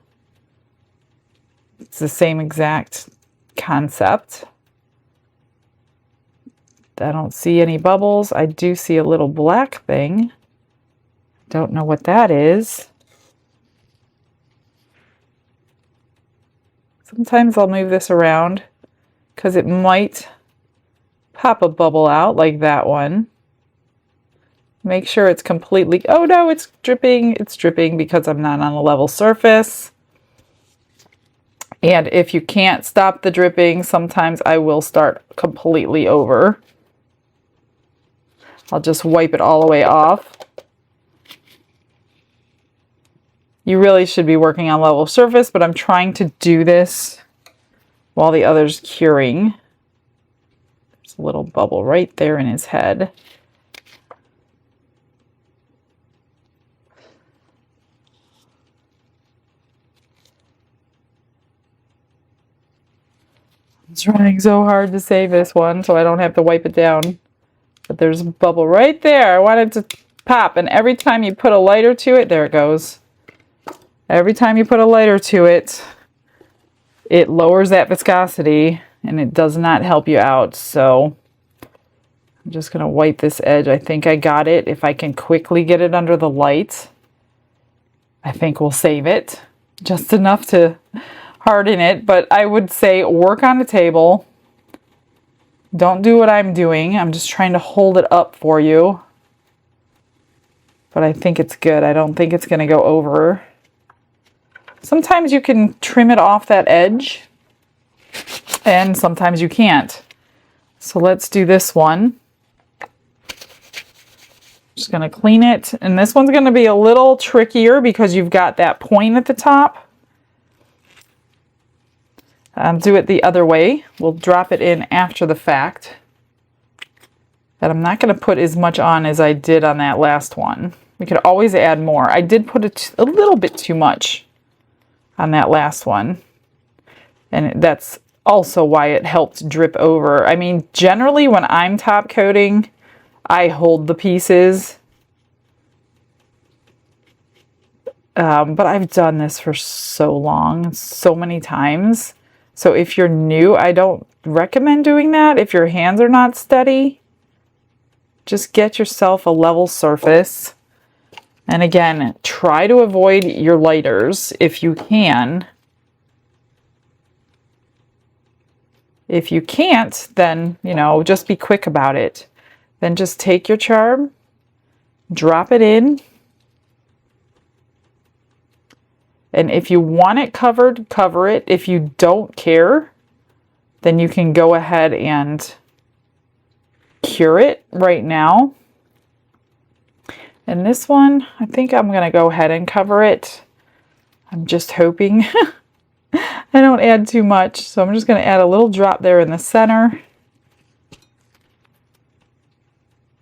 [SPEAKER 1] It's the same exact concept. I don't see any bubbles. I do see a little black thing. Don't know what that is. Sometimes I'll move this around because it might pop a bubble out like that one. Make sure it's completely, oh no, it's dripping. It's dripping because I'm not on a level surface. And if you can't stop the dripping, sometimes I will start completely over. I'll just wipe it all the way off. You really should be working on level surface, but I'm trying to do this while the other's curing. There's a little bubble right there in his head. I'm trying so hard to save this one so I don't have to wipe it down. But there's a bubble right there. I want it to pop, and every time you put a lighter to it, there it goes. Every time you put a lighter to it, it lowers that viscosity and it does not help you out. So I'm just going to wipe this edge. I think I got it. If I can quickly get it under the light, I think we'll save it. Just enough to harden it. But I would say work on the table. Don't do what I'm doing. I'm just trying to hold it up for you. But I think it's good. I don't think it's going to go over. Sometimes you can trim it off that edge, and sometimes you can't. So let's do this one. Just going to clean it, and this one's going to be a little trickier because you've got that point at the top. Do it the other way. We'll drop it in after the fact. But I'm not going to put as much on as I did on that last one. We could always add more. I did put a little bit too much on that last one, and that's also why it helped drip over. I mean, generally when I'm top coating, I hold the pieces, but I've done this for so long, so many times. So if you're new, I don't recommend doing that. If your hands are not steady, just get yourself a level surface. And again, try to avoid your lighters if you can. If you can't, then, you know, just be quick about it. Then just take your charm, drop it in. And if you want it covered, cover it. If you don't care, then you can go ahead and cure it right now. And this one, I think I'm going to go ahead and cover it. I'm just hoping I don't add too much. So I'm just going to add a little drop there in the center.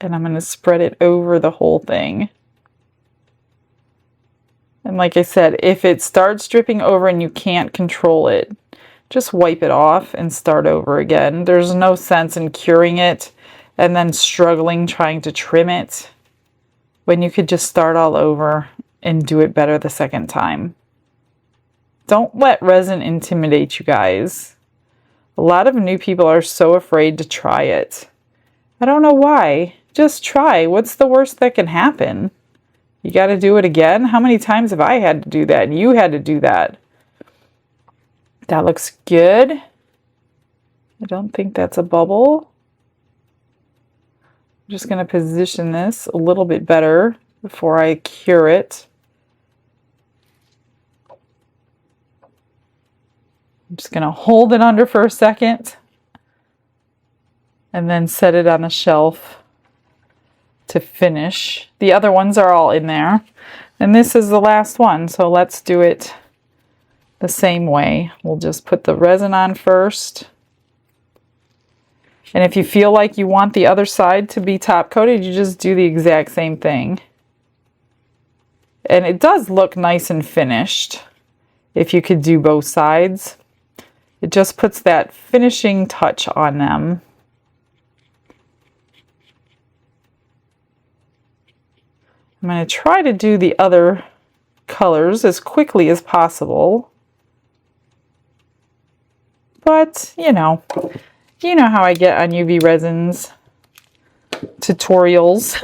[SPEAKER 1] And I'm going to spread it over the whole thing. And like I said, if it starts dripping over and you can't control it, just wipe it off and start over again. There's no sense in curing it and then struggling trying to trim it when you could just start all over and do it better the second time. Don't let resin intimidate you guys. A lot of new people are so afraid to try it. I don't know why. Just try. What's the worst that can happen? You got to do it again? How many times have I had to do that and you had to do that? That looks good. I don't think that's a bubble. I'm just going to position this a little bit better before I cure it. I'm just going to hold it under for a second and then set it on the shelf to finish. The other ones are all in there. And this is the last one, so let's do it the same way. We'll just put the resin on first. And if you feel like you want the other side to be top coated, you just do the exact same thing. And it does look nice and finished if you could do both sides. It just puts that finishing touch on them. I'm going to try to do the other colors as quickly as possible. But, you know how I get on UV resins tutorials.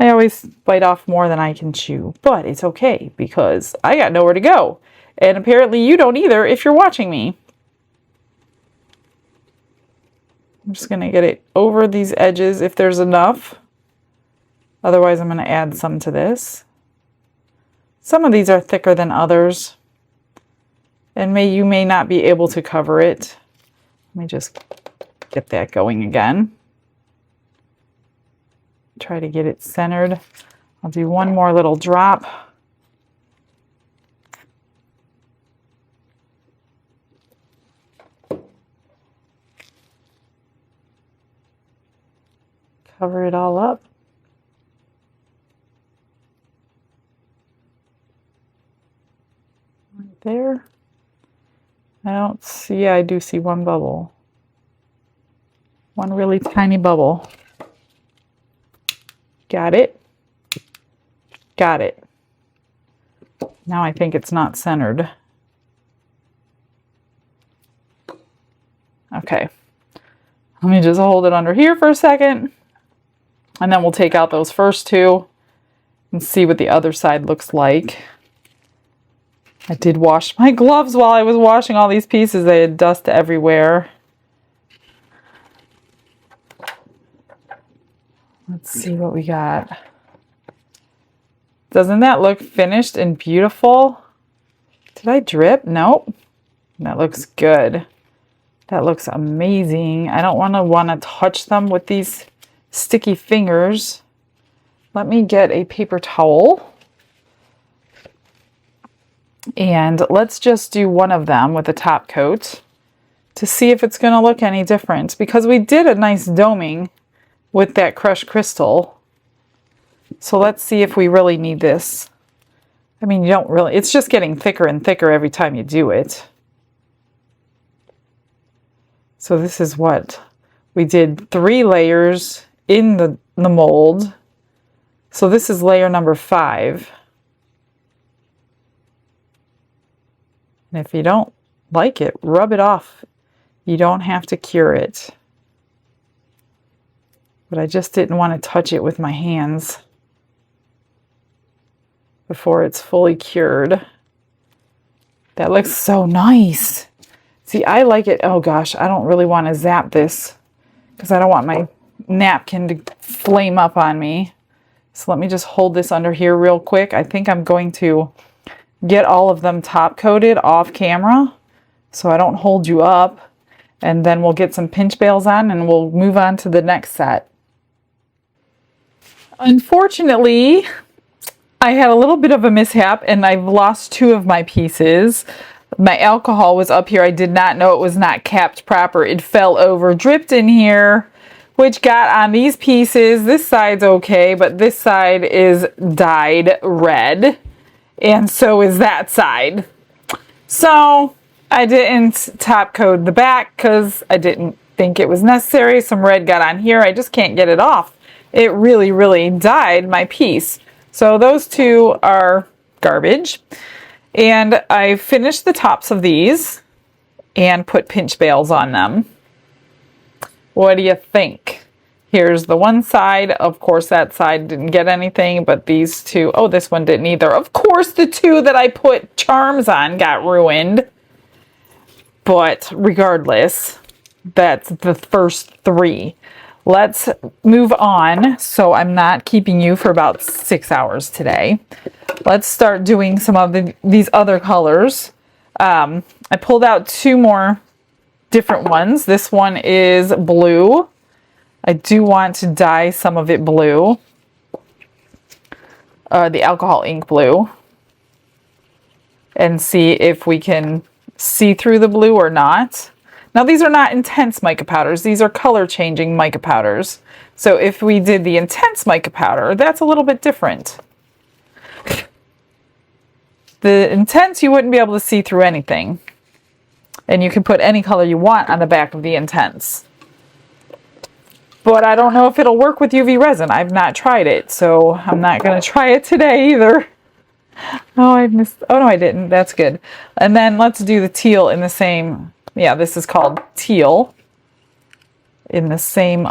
[SPEAKER 1] I always bite off more than I can chew, but it's okay because I got nowhere to go. And apparently you don't either if you're watching me. I'm just going to get it over these edges if there's enough. Otherwise, I'm going to add some to this. Some of these are thicker than others, and you may not be able to cover it. Let me just get that going again. Try to get it centered. I'll do one more little drop. Cover it all up. There. I don't see, I do see one bubble. One really tiny bubble. Got it. Got it. Now I think it's not centered. Okay. Let me just hold it under here for a second. And then we'll take out those first two and see what the other side looks like. I did wash my gloves while I was washing all these pieces. They had dust everywhere. Let's see what we got. Doesn't that look finished and beautiful? Did I drip? Nope. That looks good. That looks amazing. I don't want to touch them with these sticky fingers. Let me get a paper towel. And let's just do one of them with a top coat to see if it's going to look any different, because we did a nice doming with that crushed crystal. So let's see if we really need this. I mean, you don't really, it's just getting thicker and thicker every time you do it. So this is what we did, 3 layers in the mold. So this is layer number 5. And if you don't like it, rub it off. You don't have to cure it. But I just didn't want to touch it with my hands before it's fully cured. That looks so nice. See, I like it. Oh gosh, I don't really want to zap this because I don't want my napkin to flame up on me. So let me just hold this under here real quick. I think I'm going to get all of them top coated off camera so I don't hold you up, and then we'll get some pinch bails on and we'll move on to the next set. Unfortunately, I had a little bit of a mishap and I've lost 2 of my pieces. My alcohol was up here. I did not know it was not capped proper. It fell over, dripped in here, which got on these pieces. This side's okay, but this side is dyed red. And so is that side. So I didn't top coat the back because I didn't think it was necessary. Some red got on here. I just can't get it off. It really, really dyed my piece. So those two are garbage. And I finished the tops of these and put pinch bails on them. What do you think? Here's the one side. Of course, that side didn't get anything, but these two, oh, this one didn't either. Of course, the two that I put charms on got ruined. But regardless, that's the first three. Let's move on, so I'm not keeping you for about 6 hours today. Let's start doing some of these other colors. I pulled out two more different ones. This one is blue. I do want to dye some of it blue. The alcohol ink blue. And see if we can see through the blue or not. Now, these are not intense mica powders. These are color changing mica powders. So if we did the intense mica powder, that's a little bit different. The intense, you wouldn't be able to see through anything. And you can put any color you want on the back of the intense. But I don't know if it'll work with UV resin. I've not tried it, so I'm not going to try it today either. Oh, I missed. Oh, no, I didn't. That's good. And then let's do the teal in the same. Yeah, this is called teal. In the same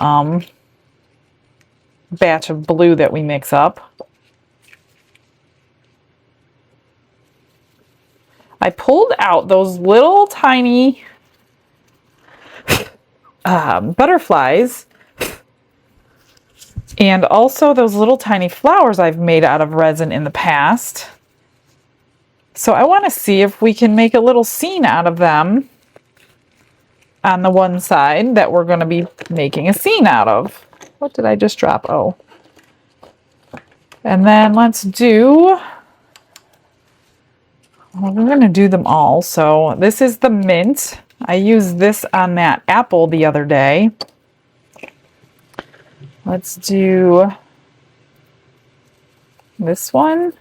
[SPEAKER 1] batch of blue that we mix up. I pulled out those little tiny butterflies and also those little tiny flowers I've made out of resin in the past. So I want to see if we can make a little scene out of them on the one side that we're going to be making a scene out of. What did I just drop? Oh. And then let's do, well, we're going to do them all. So this is the mint. I used this on that apple the other day. Let's do this one.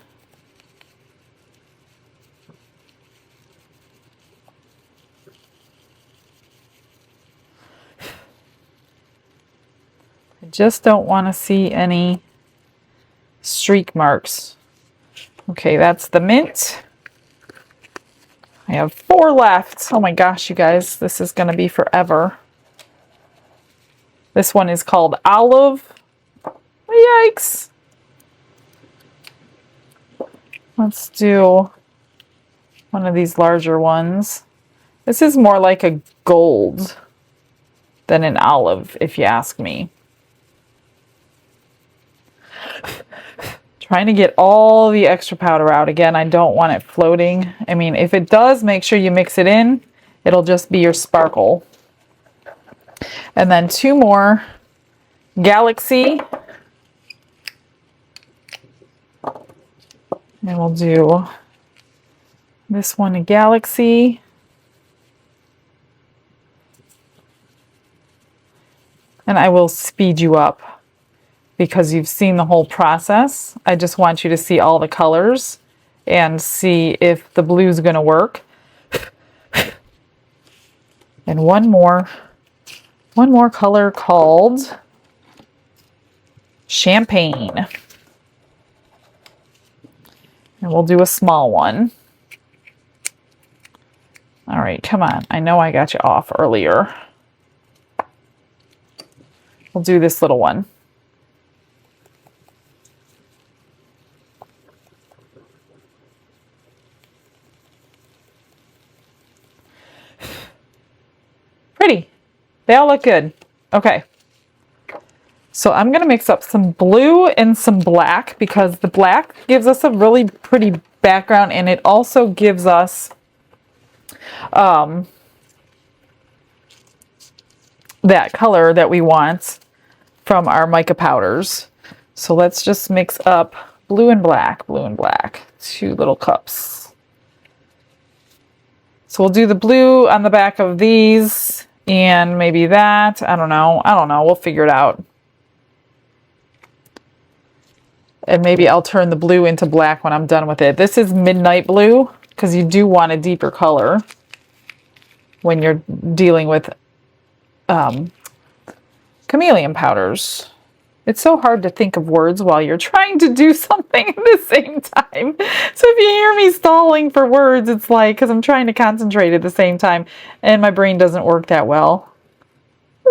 [SPEAKER 1] I just don't want to see any streak marks. Okay, that's the mint. I have 4 left. Oh my gosh, you guys, this is going to be forever. This one is called Olive. Yikes. Let's do one of these larger ones. This is more like a gold than an olive, if you ask me. Trying to get all the extra powder out. Again, I don't want it floating. I mean, if it does, make sure you mix it in. It'll just be your sparkle. And then 2 more Galaxy. And we'll do this one, a Galaxy. And I will speed you up because you've seen the whole process. I just want you to see all the colors and see if the blue is going to work. And one more color called Champagne. And we'll do a small one. All right, come on. I know I got you off earlier. We'll do this little one. Pretty. They all look good. Okay. So I'm going to mix up some blue and some black because the black gives us a really pretty background and it also gives us that color that we want from our mica powders. So let's just mix up blue and black, 2 little cups. So we'll do the blue on the back of these and maybe that. I don't know. We'll figure it out. And maybe I'll turn the blue into black when I'm done with it. This is midnight blue because you do want a deeper color when you're dealing with chameleon powders. It's so hard to think of words while you're trying to do something at the same time. So if you hear me stalling for words, it's like, because I'm trying to concentrate at the same time and my brain doesn't work that well.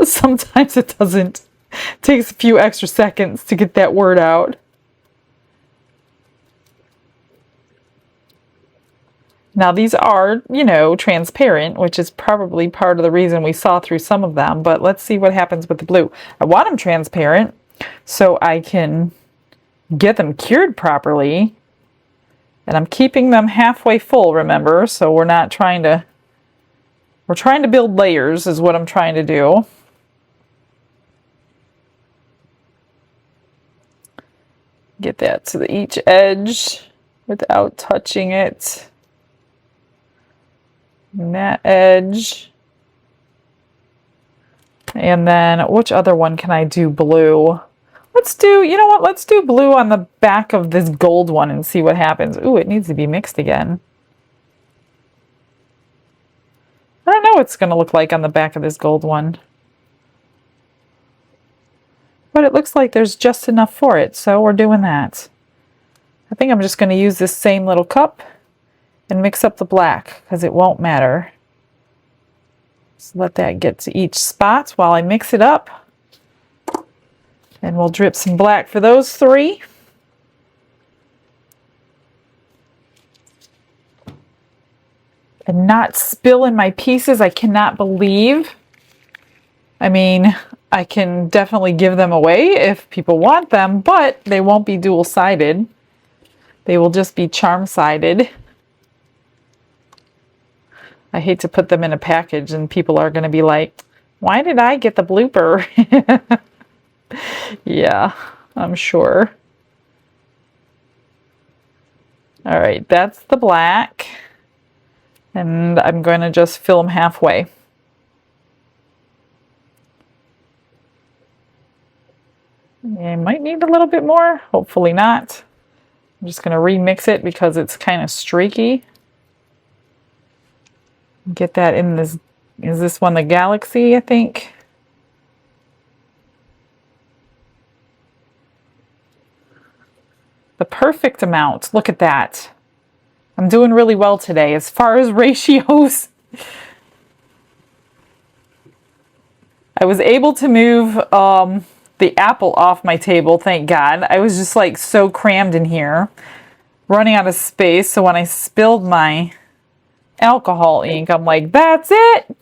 [SPEAKER 1] Sometimes it doesn't. It takes a few extra seconds to get that word out. Now these are, you know, transparent, which is probably part of the reason we saw through some of them, but let's see what happens with the blue. I want them transparent so I can get them cured properly. And I'm keeping them halfway full, remember? So we're trying to build layers is what I'm trying to do. Get that to each edge without touching it. And that edge. And then which other one can I do blue? Let's do, you know what? Let's do blue on the back of this gold one and see what happens. Ooh, it needs to be mixed again. I don't know what it's going to look like on the back of this gold one. But it looks like there's just enough for it, so we're doing that. I think I'm just going to use this same little cup and mix up the black because it won't matter. So let that get to each spot while I mix it up. And we'll drip some black for those three. And not spill in my pieces. I cannot believe. I mean, I can definitely give them away if people want them, but they won't be dual-sided. They will just be charm-sided. I hate to put them in a package and people are going to be like, why did I get the blooper? Yeah, I'm sure. All right, that's the black. And I'm going to just fill them halfway. I might need a little bit more, hopefully not. I'm just going to remix it because it's kind of streaky. Get that in this, is this one the Galaxy, I think? The perfect amount, look at that. I'm doing really well today as far as ratios. I was able to move the apple off my table, thank God. I was just like so crammed in here, running out of space. So when I spilled my alcohol ink, I'm like, that's it.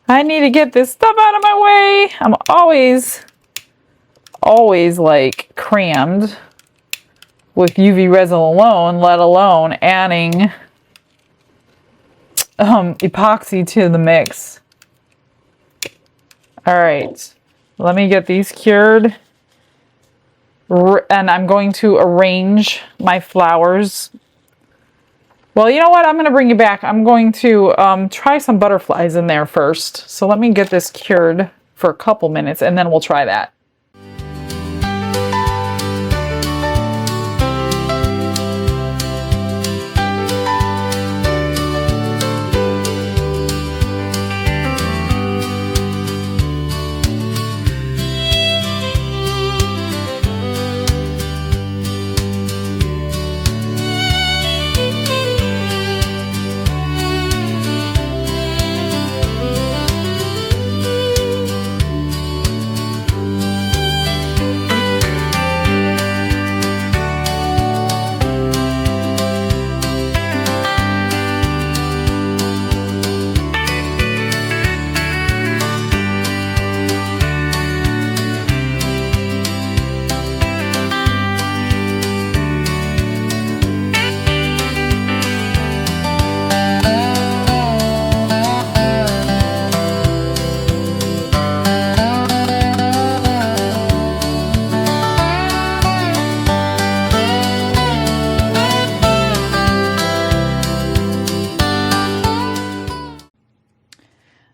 [SPEAKER 1] I need to get this stuff out of my way. I'm always like crammed with UV resin alone, let alone adding epoxy to the mix. All right, let me get these cured. And I'm going to arrange my flowers. Well, you know what? I'm going to bring you back. I'm going to try some butterflies in there first. So let me get this cured for a couple minutes and then we'll try that.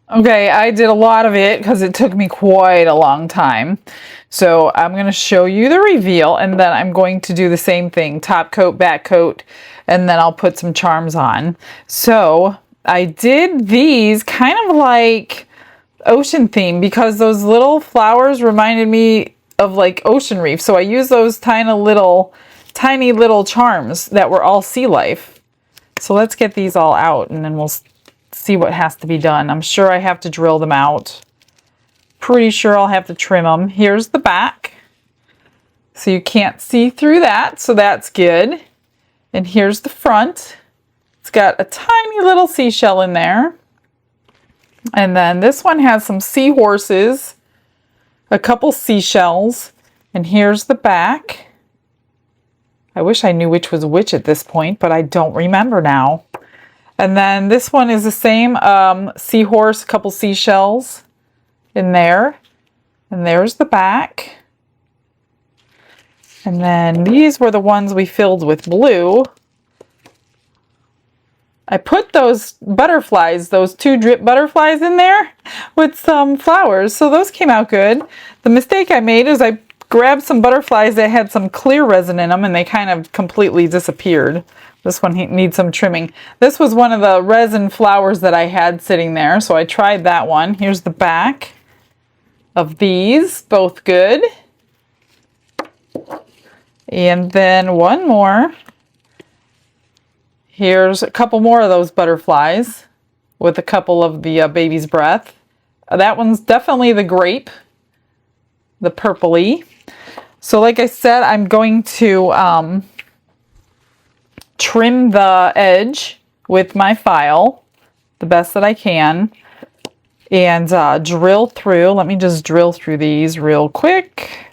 [SPEAKER 1] Okay, I did a lot of it because it took me quite a long time. So I'm going to show you the reveal and then I'm going to do the same thing, top coat, back coat, and then I'll put some charms on. So I did these kind of like ocean theme because those little flowers reminded me of like ocean reef. So I used those tiny little charms that were all sea life. So let's get these all out and then we'll see what has to be done. I'm sure I have to drill them out. Pretty sure I'll have to trim them. Here's the back. So you can't see through that, so that's good. And here's the front. It's got a tiny little seashell in there. And then this one has some seahorses, a couple seashells, and here's the back. I wish I knew which was which at this point, but I don't remember now. And then this one is the same seahorse, a couple seashells in there. And there's the back. And then these were the ones we filled with blue. I put those butterflies, those 2 drip butterflies in there with some flowers. So those came out good. The mistake I made is I grabbed some butterflies that had some clear resin in them and they kind of completely disappeared. This one needs some trimming. This was one of the resin flowers that I had sitting there, so I tried that one. Here's the back of these, both good. And then one more. Here's a couple more of those butterflies with a couple of the baby's breath. That one's definitely the grape, the purpley. So like I said, I'm going to trim the edge with my file the best that I can and drill through. Let me just drill through these real quick.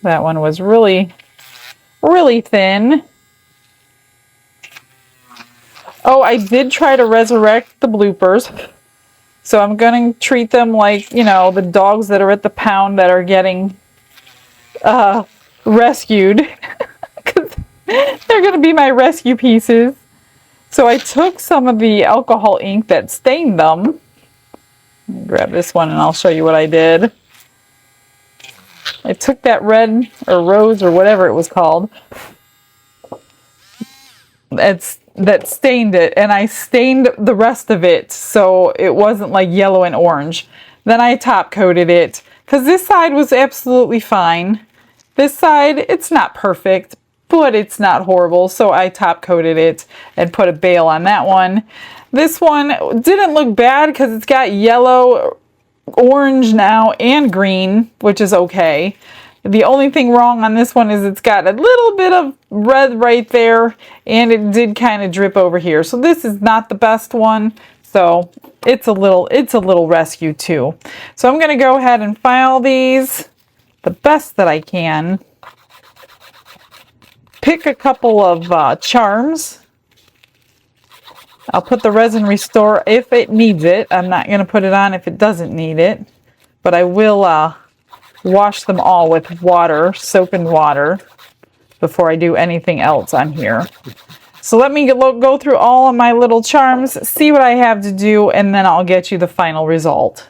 [SPEAKER 1] That one was really thin. Oh, I did try to resurrect the bloopers. So I'm going to treat them like, you know, the dogs that are at the pound that are getting rescued. They're going to be my rescue pieces. So I took some of the alcohol ink that stained them. Let me grab this one and I'll show you what I did. I took that red or rose or whatever it was called that stained it, and I stained the rest of it so it wasn't like yellow and orange. Then I top coated it because this side was absolutely fine. This side, it's not perfect, but it's not horrible, so I top coated it and put a bail on that one. This one didn't look bad because it's got yellow, orange now, and green, which is okay. The only thing wrong on this one is it's got a little bit of red right there, and it did kind of drip over here. So this is not the best one. So it's a little rescue too. So I'm going to go ahead and file these the best that I can. Pick a couple of charms. I'll put the Resin Restore if it needs it. I'm not going to put it on if it doesn't need it. But I will wash them all with water, soap and water, before I do anything else on here. So let me go through all of my little charms, see what I have to do, and then I'll get you the final result.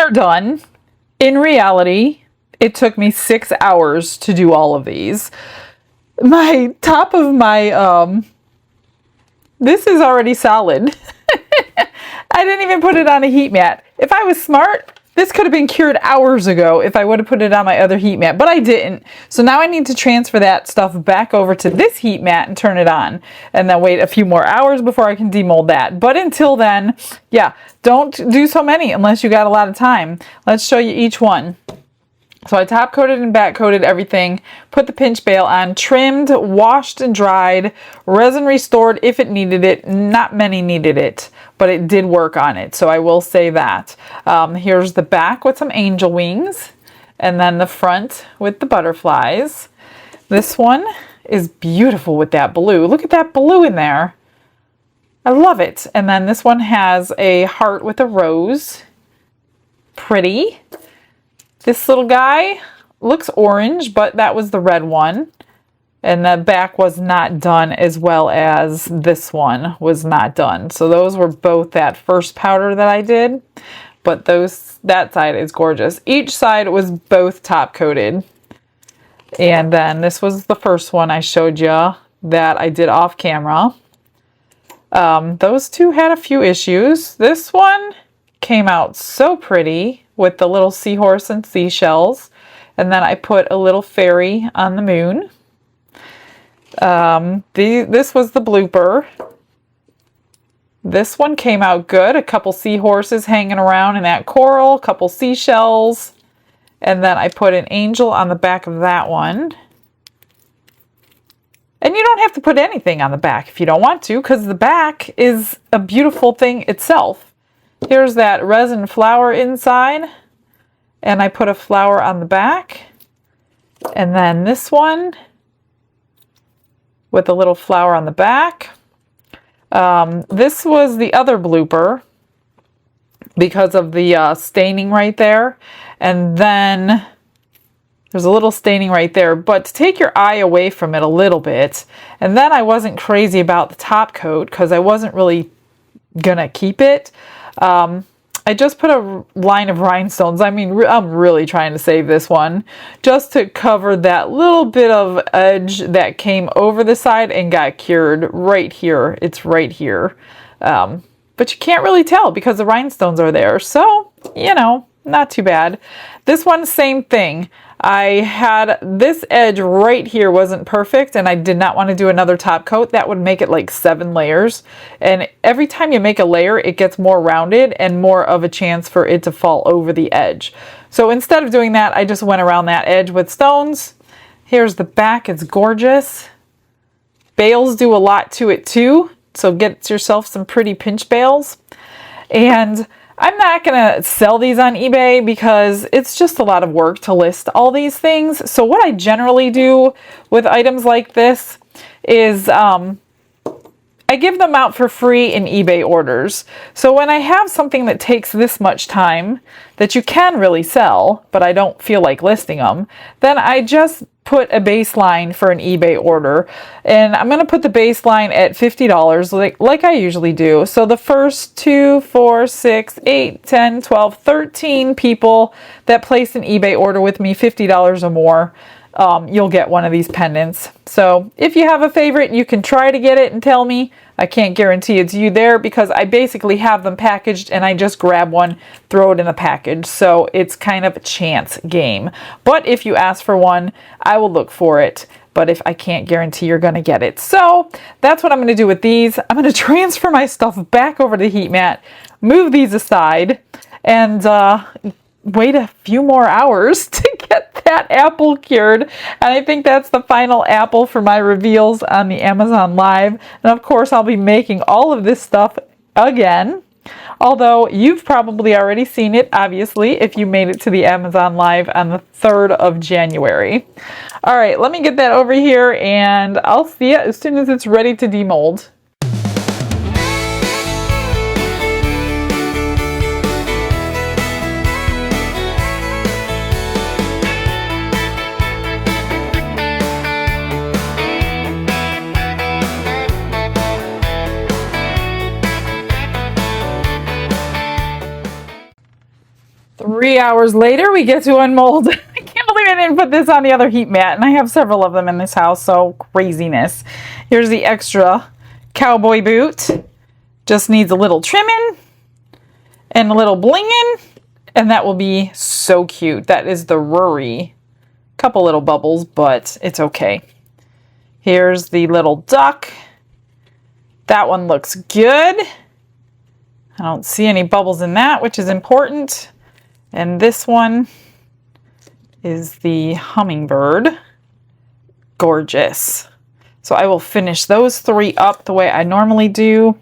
[SPEAKER 1] they're done. In reality, it took me 6 hours to do all of these. My top of my, this is already solid. I didn't even put it on a heat mat. If I was smart, this could have been cured hours ago if I would have put it on my other heat mat, but I didn't. So now I need to transfer that stuff back over to this heat mat and turn it on, and then wait a few more hours before I can demold that. But until then, yeah, don't do so many unless you got a lot of time. Let's show you each one. So I top coated and back coated everything, put the pinch bail on, trimmed, washed and dried, resin restored if it needed it. Not many needed it, but it did work on it, so I will say that. Here's the back with some angel wings, and then the front with the butterflies. This one is beautiful with that blue. Look at that blue in there. I love it. And then this one has a heart with a rose. Pretty. This little guy looks orange, but that was the red one. And the back was not done, as well as this one was not done. So those were both that first powder that I did. But that side is gorgeous. Each side was both top coated. And then this was the first one I showed you that I did off camera. Those two had a few issues. This one came out so pretty with the little seahorse and seashells. And then I put a little fairy on the moon. This was the blooper. This one came out good. A couple seahorses hanging around in that coral, a couple seashells. And then I put an angel on the back of that one. And you don't have to put anything on the back if you don't want to, because the back is a beautiful thing itself. Here's that resin flower inside, and I put a flower on the back. And then this one with a little flower on the back. This was the other blooper because of the staining right there. And then there's a little staining right there, but to take your eye away from it a little bit. And then I wasn't crazy about the top coat because I wasn't really gonna keep it. I just put a line of rhinestones. I mean, I'm really trying to save this one just to cover that little bit of edge that came over the side and got cured right here. It's right here. But you can't really tell because the rhinestones are there. So, you know, not too bad. This one, same thing. I had this edge right here wasn't perfect, and I did not want to do another top coat. That would make it like 7 layers. And every time you make a layer, it gets more rounded and more of a chance for it to fall over the edge. So instead of doing that, I just went around that edge with stones. Here's the back. It's gorgeous. Bails do a lot to it too. So get yourself some pretty pinch bails. And I'm not going to sell these on eBay because it's just a lot of work to list all these things. So what I generally do with items like this is I give them out for free in eBay orders. So when I have something that takes this much time that you can really sell, but I don't feel like listing them, then I just put a baseline for an eBay order. And I'm going to put the baseline at $50 like I usually do. So the first 2, 4, 6, 8, 10, 12, 13 people that place an eBay order with me, $50 or more, you'll get one of these pendants. So if you have a favorite, you can try to get it and tell me. I can't guarantee it's you there because I basically have them packaged and I just grab one, throw it in a package. So it's kind of a chance game. But if you ask for one, I will look for it. But if I can't guarantee you're going to get it. So that's what I'm going to do with these. I'm going to transfer my stuff back over to the heat mat, move these aside, and wait a few more hours to get that apple cured. And I think that's the final apple for my reveals on the Amazon Live. And of course, I'll be making all of this stuff again. Although you've probably already seen it, obviously, if you made it to the Amazon Live on the 3rd of January. All right, let me get that over here and I'll see you as soon as it's ready to demold. 3 hours later, we get to unmold. I can't believe I didn't put this on the other heat mat, and I have several of them in this house, so craziness. Here's the extra cowboy boot. Just needs a little trimming and a little blinging, and that will be so cute. That is the Rory. Couple little bubbles, but it's okay. Here's the little duck. That one looks good. I don't see any bubbles in that, which is important. And this one is the hummingbird. Gorgeous. So I will finish those 3 up the way I normally do.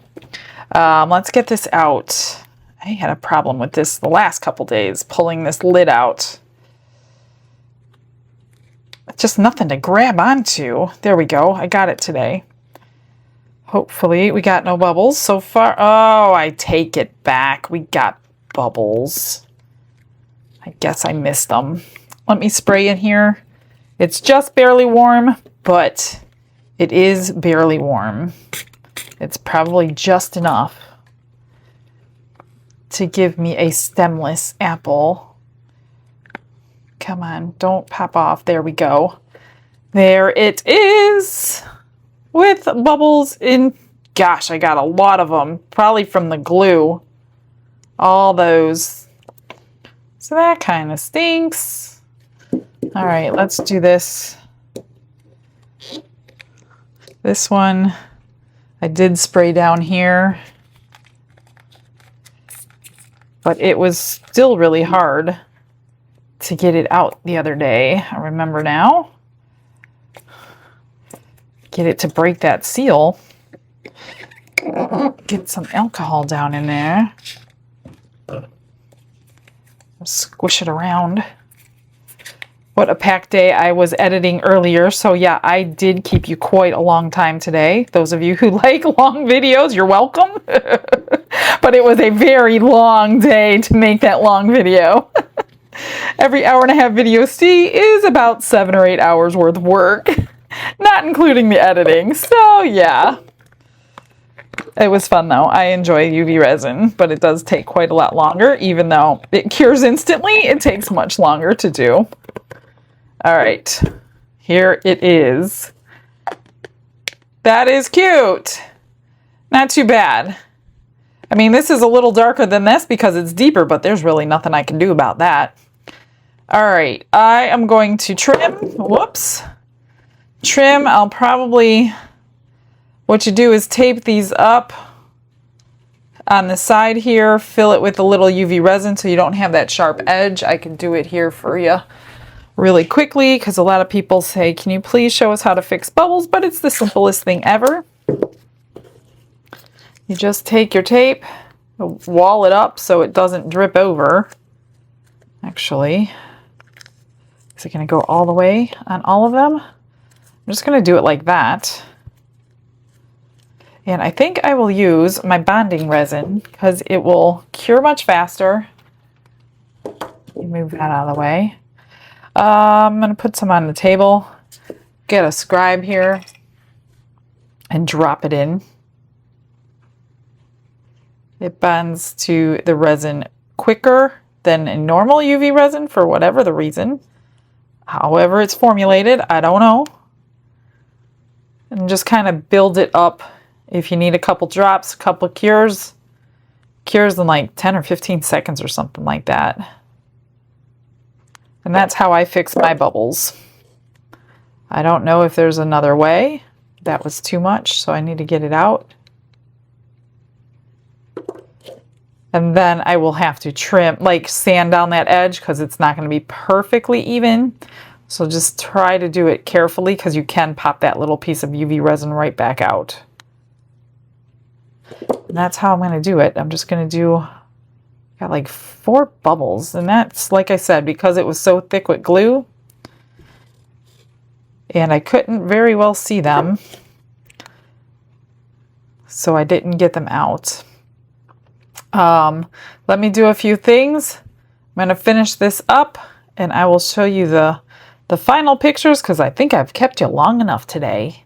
[SPEAKER 1] Let's get this out. I had a problem with this the last couple days, pulling this lid out. Just nothing to grab onto. There we go. I got it today. Hopefully we got no bubbles so far. Oh, I take it back. We got bubbles. I guess I missed them. Let me spray in here. It's just barely warm, but it is barely warm. It's probably just enough to give me a stemless apple. Come on, don't pop off. There we go. There it is. With bubbles in, gosh, I got a lot of them, probably from the glue, all those. So that kind of stinks. All right, let's do this. This one, I did spray down here, but it was still really hard to get it out the other day. I remember now. Get it to break that seal. Get some alcohol down in there. Squish it around. What a packed day. I was editing earlier, so yeah, I did keep you quite a long time today. Those of you who like long videos, you're welcome. But it was a very long day to make that long video. Every hour and a half video C is about 7 or 8 hours worth of work. Not including the editing. So yeah, it was fun though. I enjoy UV resin, but it does take quite a lot longer. Even though it cures instantly, it takes much longer to do. All right, here it is. That is cute. Not too bad. I mean, this is a little darker than this because it's deeper, but there's really nothing I can do about that. All right, I am going to trim. Whoops. Trim, I'll probably, what you do is tape these up on the side here, fill it with a little UV resin so you don't have that sharp edge. I can do it here for you really quickly because a lot of people say, can you please show us how to fix bubbles? But it's the simplest thing ever. You just take your tape, wall it up so it doesn't drip over. Actually, is it going to go all the way on all of them? I'm just going to do it like that. And I think I will use my bonding resin because it will cure much faster. Move that out of the way. I'm going to put some on the table. Get a scribe here and drop it in. It bonds to the resin quicker than a normal UV resin for whatever the reason. However it's formulated, I don't know. And just kind of build it up. If you need a couple drops, a couple cures in like 10 or 15 seconds or something like that. And that's how I fix my bubbles. I don't know if there's another way. That was too much, so I need to get it out. And then I will have to trim, like sand down that edge because it's not going to be perfectly even. So just try to do it carefully because you can pop that little piece of UV resin right back out. And that's how I'm going to do it. I'm just going to do, got like 4 bubbles. And that's, like I said, because it was so thick with glue. And I couldn't very well see them. So I didn't get them out. Let me do a few things. I'm going to finish this up and I will show you the final pictures because I think I've kept you long enough today.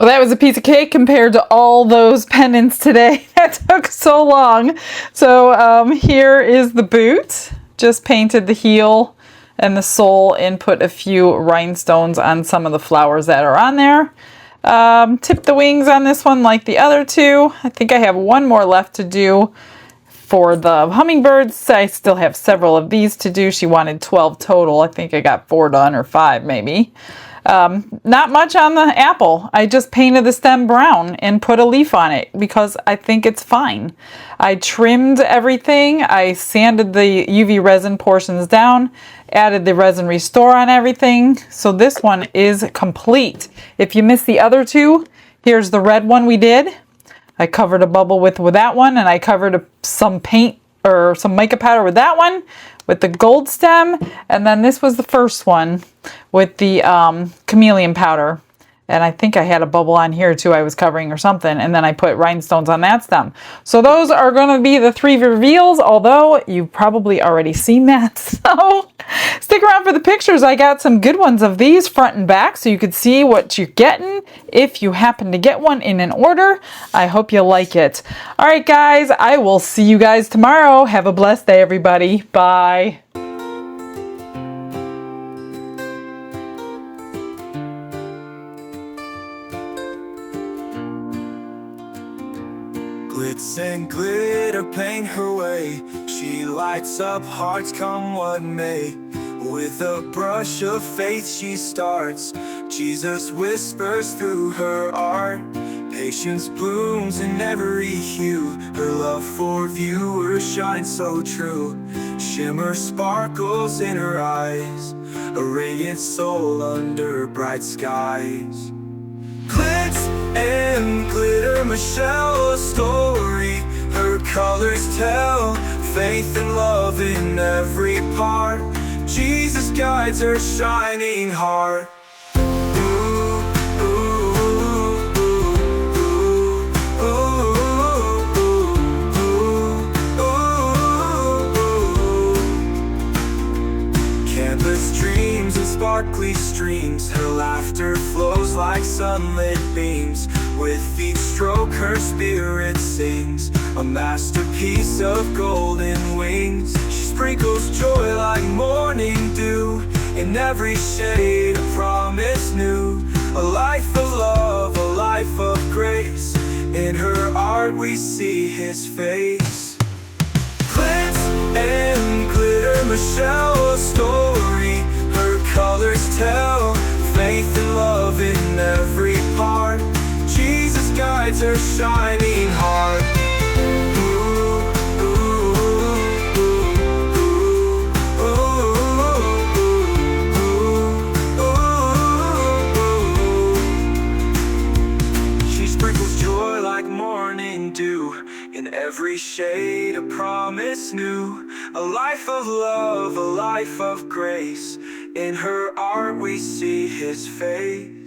[SPEAKER 1] Well, that was a piece of cake compared to all those pendants today. That took so long. So here is the boot. Just painted the heel and the sole and put a few rhinestones on some of the flowers that are on there. Tipped the wings on this one like the other two. I think I have one more left to do for the hummingbirds. I still have several of these to do. She wanted 12 total. I think I got 4 done, or 5 maybe. Not much on the apple. I just painted the stem brown and put a leaf on it because I think it's fine. I trimmed everything. I sanded the UV resin portions down, added the resin restore on everything. So this one is complete. If you missed the other two, here's the red one we did. I covered a bubble with that one, and I covered some paint or some mica powder with that one, with the gold stem, and then this was the first one with the chameleon powder. And I think I had a bubble on here too I was covering or something, and then I put rhinestones on that stem. So those are going to be the 3 reveals, although you've probably already seen that. So stick around for the pictures. I got some good ones of these front and back so you could see what you're getting if you happen to get one in an order. I hope you like it. All right, guys, I will see you guys tomorrow. Have a blessed day, everybody. Bye.
[SPEAKER 3] Glitz and glitter paint her way. She lights up hearts come what may. With a brush of faith she starts. Jesus whispers through her art. Patience blooms in every hue. Her love for viewers shines so true. Shimmer sparkles in her eyes. A radiant soul under bright skies. Glitz and glitter, Michelle, a story. Her colors tell faith and love in every part. Jesus guides her shining heart. Ooh, ooh, ooh, ooh, ooh, ooh, ooh. Canvas dreams and sparkly streams. Her laughter flows like sunlit beams. With each stroke her spirit sings. A masterpiece of golden wings. She sprinkles joy like morning dew. In every shade a promise new. A life of love, a life of grace. In her art we see his face. Glitz and glitter, Michelle, a story. Her colors tell faith and love in every part. Jesus guides her shining heart. Ooh, ooh, ooh, ooh, ooh, ooh. She sprinkles joy like morning dew. In every shade a promise new. A life of love, a life of grace. In her art we see his face.